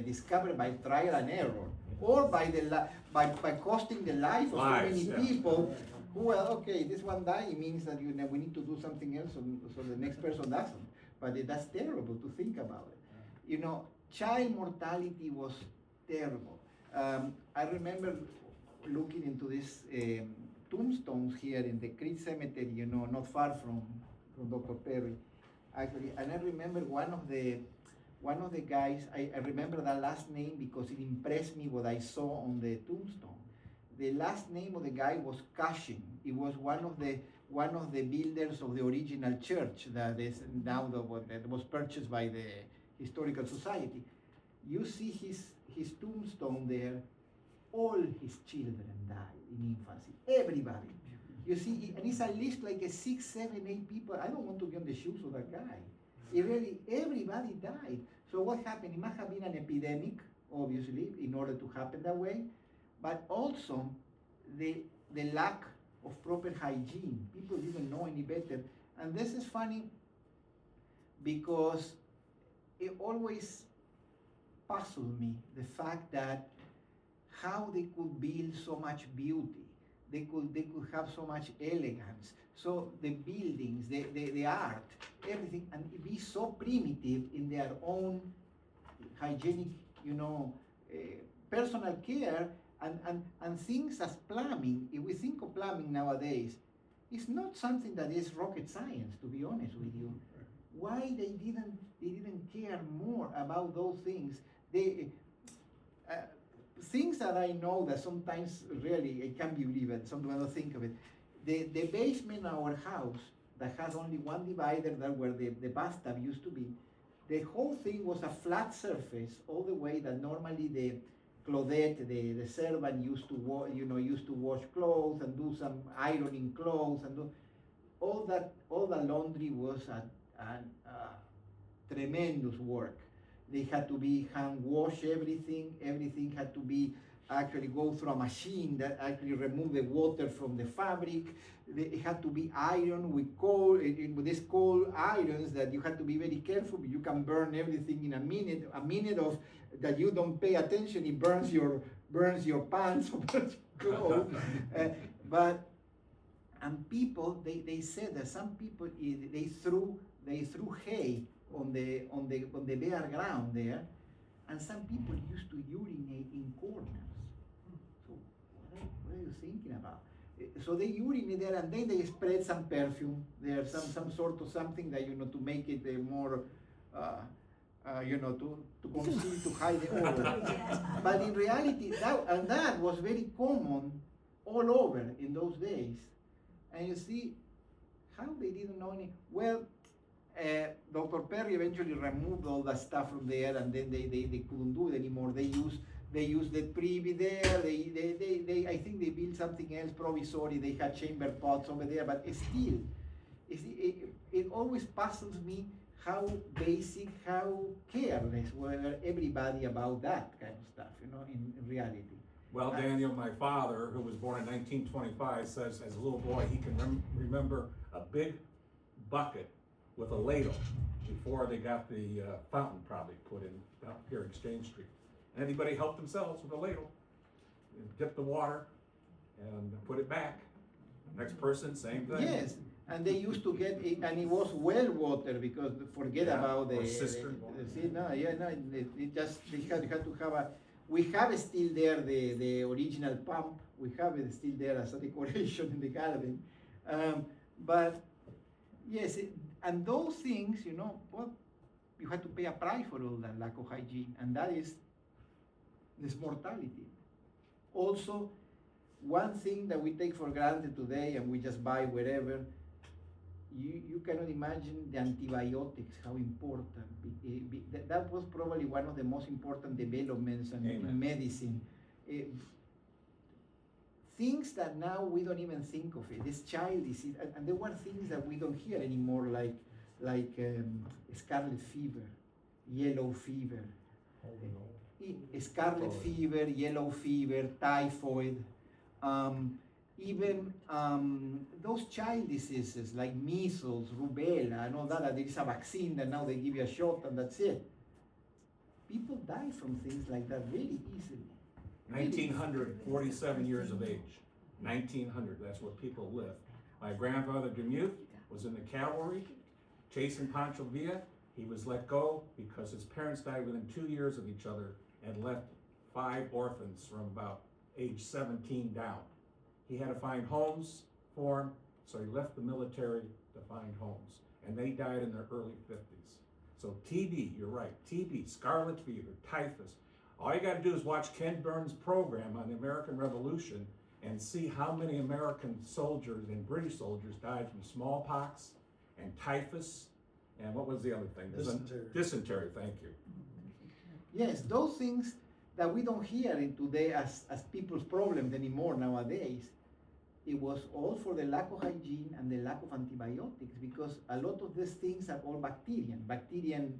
discovered by trial and error, or by costing the life of so many people. Well, okay, this one died, it means that we need to do something else so the next person doesn't. But that's terrible to think about it. Child mortality was terrible. I remember looking into these tombstones here in the Crete Cemetery, not far from Dr. Perry, actually. And I remember one of the guys, I remember that last name because it impressed me what I saw on the tombstone. The last name of the guy was Cashin. He was one of the builders of the original church that is now that was purchased by the Historical Society. You see his tombstone there. All his children died in infancy. Everybody. You see, and it's at least like 6, 7, 8 people. I don't want to be on the shoes of that guy. Everybody died. So what happened? It must have been an epidemic, obviously, in order to happen that way. But also the lack of proper hygiene. People didn't know any better. And this is funny because it always puzzled me, the fact that how they could build so much beauty, they could have so much elegance, so the buildings, the art, everything, and it be so primitive in their own hygienic, personal care, and things as plumbing. If we think of plumbing nowadays, it's not something that is rocket science, to be honest with you. Why they didn't care more about those things? Things that I know that sometimes really it can't be believed. Sometimes I don't think of it. The basement of our house that has only one divider, that where the bathtub used to be, the whole thing was a flat surface all the way that normally the Claudette, the servant, used to wash clothes and do some ironing clothes and all the laundry was a tremendous work. They had to be hand wash everything. Everything had to be actually go through a machine that actually remove the water from the fabric. It had to be ironed with coal, with these coal irons that you had to be very careful. You can burn everything in a minute. A minute of that you don't pay attention, it burns your pants or burns your clothes. And people, they said that some people they threw hay on the bare ground there, and some people used to urinate in corners. So what are you thinking about? So they urinate there, and then they spread some perfume there, some sort of something that to make it more to conceal, to hide the odor. But in reality, that was very common all over in those days. And you see how they didn't know any. Well, Dr. Perry eventually removed all that stuff from there, and then they couldn't do it anymore. They used the privy there. They I think they built something else provisory. They had chamber pots over there, but still, it always puzzles me how basic, how careless were everybody about that kind of stuff, in reality. Well, Daniel, my father, who was born in 1925, says as a little boy he can remember a big bucket with a ladle before they got the fountain probably put in out here in Exchange Street. Anybody helped themselves with a ladle, dip the water and put it back. Next person, same thing. Yes, and they used to get it, and it was well water, because forget about the cistern water. It just they had to have we have still there the original pump. We have it still there as a decoration in the garden, but yes, and those things, you had to pay a price for all that lack of hygiene, and that is this mortality. Also, one thing that we take for granted today, and we just buy wherever, you cannot imagine the antibiotics, how important. That was probably one of the most important developments in medicine. Things that now we don't even think of it. This child disease, and there were things that we don't hear anymore, like scarlet fever, yellow fever, scarlet fever, yellow fever, typhoid. Even those child diseases like measles, rubella, and all that, there is a vaccine that now they give you a shot and that's it. People die from things like that really easily. 1900, 47 years of age. 1900, that's where people lived. My grandfather Bermudez was in the cavalry, chasing Pancho Villa. He was let go because his parents died within 2 years of each other and left 5 orphans from about age 17 down. He had to find homes for them, so he left the military to find homes. And they died in their early 50s. So TB, you're right, TB, scarlet fever, typhus. All you gotta do is watch Ken Burns' program on the American Revolution and see how many American soldiers and British soldiers died from smallpox and typhus, and what was the other thing? Dysentery, thank you. Yes, those things that we don't hear in today as people's problems anymore nowadays, it was all for the lack of hygiene and the lack of antibiotics, because a lot of these things are all bacterian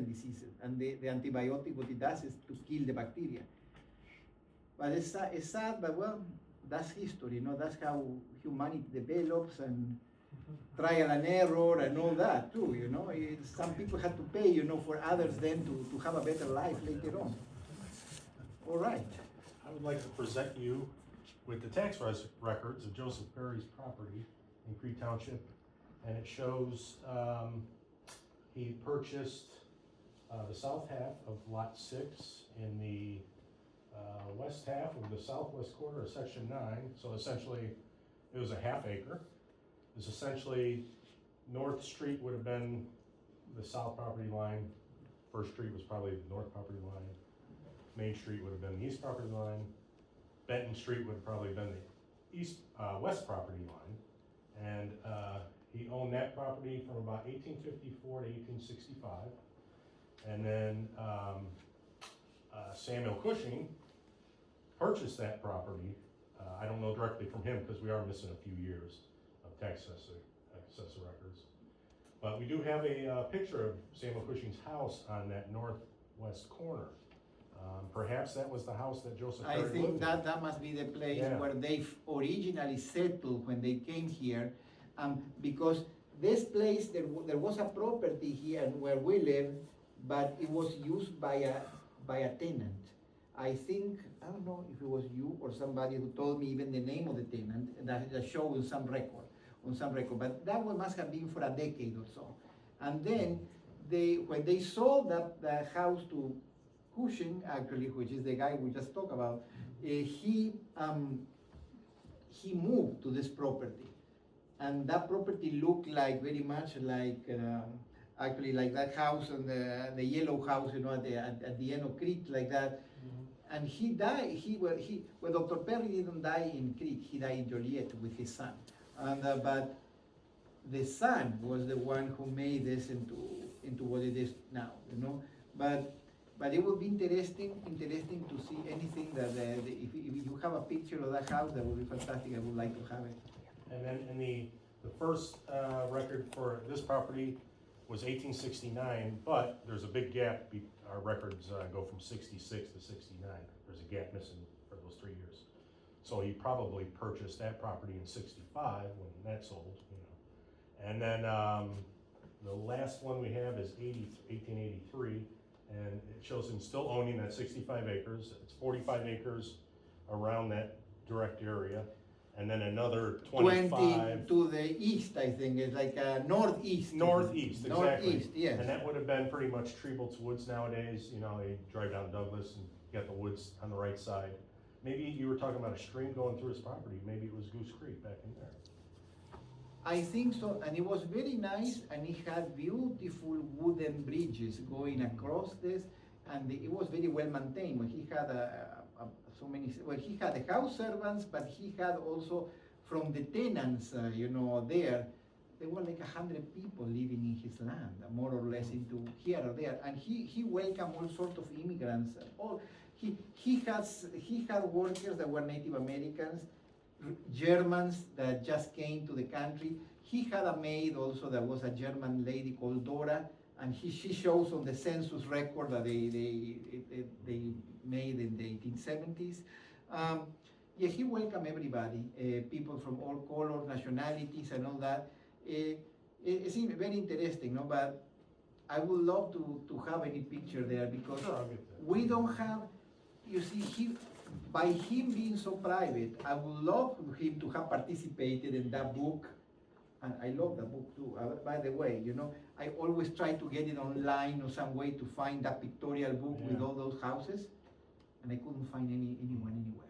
diseases, and the antibiotic, what it does is to kill the bacteria. But it's sad, but well, that's history, that's how humanity develops, and trial and error and all that too, you know. Some people had to pay, you know, for others then to have a better life later on. All right. I would like to present you with the tax records of Joseph Perry's property in Crete Township. And it shows he purchased the south half of Lot 6 in the west half of the southwest quarter of Section 9. So essentially, it was a half acre. It was essentially, North Street would have been the south property line. First Street was probably the north property line. Main Street would have been the east property line. Benton Street would have probably been the west property line. And he owned that property from about 1854 to 1865. And then Samuel Cushing purchased that property. I don't know directly from him because we are missing a few years of tax assessor records. But we do have a picture of Samuel Cushing's house on that northwest corner. Perhaps that was the house that Joseph Perry I lived think in. that must be the place Yeah. where they originally settled when they came here, because this place, there was a property here where we live, but it was used by a tenant. I think, I don't know if it was you or somebody who told me even the name of the tenant, that showed on some record, but that one must have been for a decade or so. And then when they sold the house to Cushing, actually, which is the guy we just talked about, he moved to this property, and that property looked like very much like actually like that house and the yellow house, you know, at the end of Crete, like that. Mm-hmm. And he died. Well, Dr. Perry didn't die in Crete. He died in Joliet with his son, and but the son was the one who made this into what it is now, you know. But it would be interesting to see anything that if you have a picture of that house, that would be fantastic. I would like to have it. And then the first record for this property was 1869, but there's a big gap. Our records go from 66 to 69. There's a gap missing for those 3 years. So he probably purchased that property in 65 when that sold, you know. And then the last one we have is 1883. And it shows him still owning that 65 acres. It's 45 acres around that direct area. And then another 25. 20 to the east, I think. It's like northeast. Northeast, exactly. Northeast, yes. And that would have been pretty much Treeble's Woods nowadays. You know, they drive down Douglas and get the woods on the right side. Maybe you were talking about a stream going through his property. Maybe it was Goose Creek back in there. I think so, and it was very nice, and it had beautiful wooden bridges going across this, and it was very well maintained. When he had he had the house servants, but he had also from the tenants, you know, there were like 100 people living in his land, more or less into here or there, and he welcomed all sorts of immigrants. He had workers that were Native Americans, Germans that just came to the country. He had a maid also that was a German lady called Dora, and she shows on the census record that they made in the 1870s. Yeah, he welcomed everybody, people from all colors, nationalities, and all that. It seemed very interesting, no? But I would love to have any picture there, because Sure, I'll get that. we don't have, you see, by him being so private, I would love him to have participated in that book, and I love that book too. By the way, you know, I always try to get it online or some way to find that pictorial book with all those houses, and I couldn't find anyone anywhere.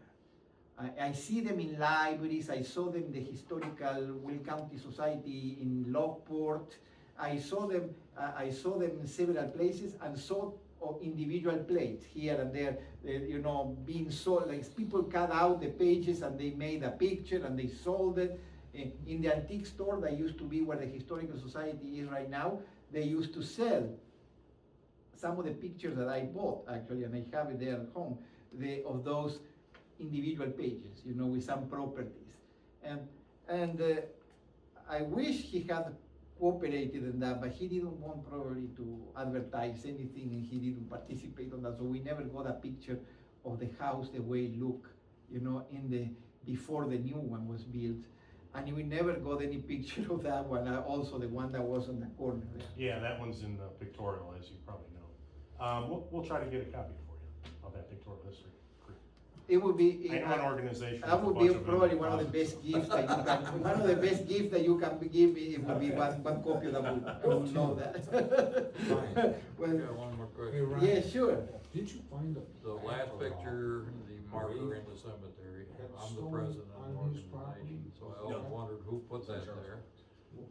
I see them in libraries. I saw them in the Historical Will County Society in Lockport. I saw them in several places, and saw individual plates here and there, you know, being sold. Like people cut out the pages and they made a picture and they sold it. In the antique store that used to be where the Historical Society is right now, they used to sell some of the pictures that I bought, actually, and I have it there at home, of those individual pages, you know, with some properties. And I wish he had cooperated in that, but he didn't want probably to advertise anything, and he didn't participate on that, so we never got a picture of the house the way it looked, you know, before the new one was built. And we never got any picture of that one, also the one that was on the corner there. Yeah, that one's in the pictorial, as you probably know. We'll try to get a copy for you of that pictorial history. It would be. I know an organization. That would with a be bunch of probably them one of the deposits. best gifts that you can, one of the best gifts that you can give me, it would be one copy of the book, I will know that. Well, got one more Hey, question. Ryan, yeah, sure, did you find a? The last picture, the marker in the cemetery, I'm the president of the organization, so I always wondered who put that there.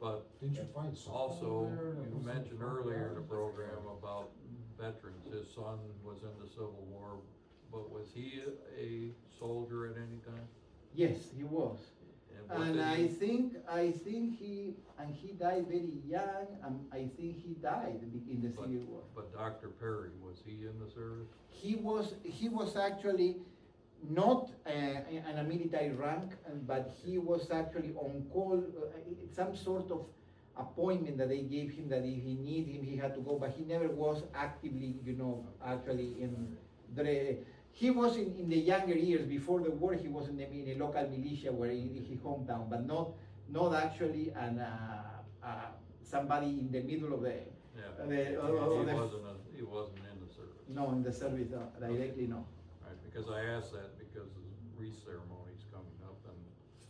But Did you find something? also, there that you was mentioned something earlier in the like program about veterans, his son was in the Civil War, but was he a soldier at any time? yes, he was. what And did I he- think he died very young, I think he died in the Civil War. But Dr. Perry, was he in the service? He was actually not in a military rank, but he was actually on call, some sort of appointment that they gave him that if he needed him, he had to go, but he never was actively, actually in the, he was in the younger years, before the war, he was in a local militia where his hometown, but not actually somebody in the middle of the, Yeah, he wasn't in the service. no, in the service, directly, no. Right, because I asked that because the wreath ceremony's coming up and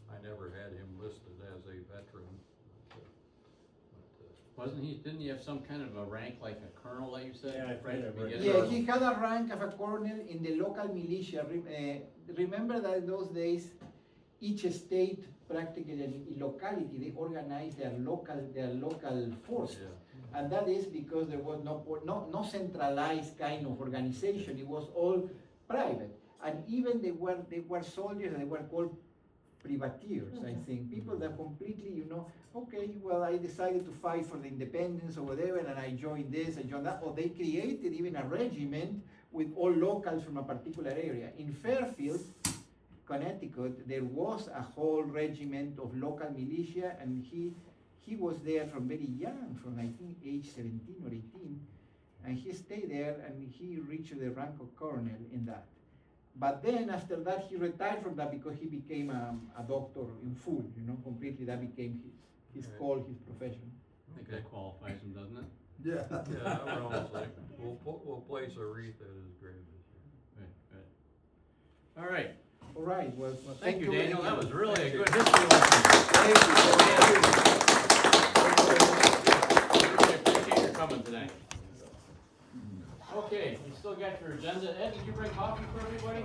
I never had him listed as a veteran. Didn't he have some kind of a rank like a colonel that you said? Yeah, I Right at the read it. beginning? Yeah, he had a rank of a colonel in the local militia. Remember that in those days, each state, practically in locality, they organized their local force. Yeah. And that is because there was no centralized kind of organization. It was all private. And even they were soldiers, and they were called privateers, I think. People that completely, okay, well, I decided to fight for the independence or whatever, and I joined this, I joined that. Or they created even a regiment with all locals from a particular area. In Fairfield, Connecticut, there was a whole regiment of local militia, and he was there from very young, from I think age 17 or 18, and he stayed there, and he reached the rank of colonel in that. But then after that, he retired from that because he became a doctor in full, completely. That became his Right. call, his profession. I think that qualifies him, doesn't it? Yeah. Yeah, I would almost like, we'll place a wreath at his grave this year. Good. All right. All right, well, Thank you, very Daniel. much. That was really a Thank you. good history lesson. Thank you. I appreciate your coming tonight. Okay, you still got your agenda. Ed, did you bring coffee for everybody?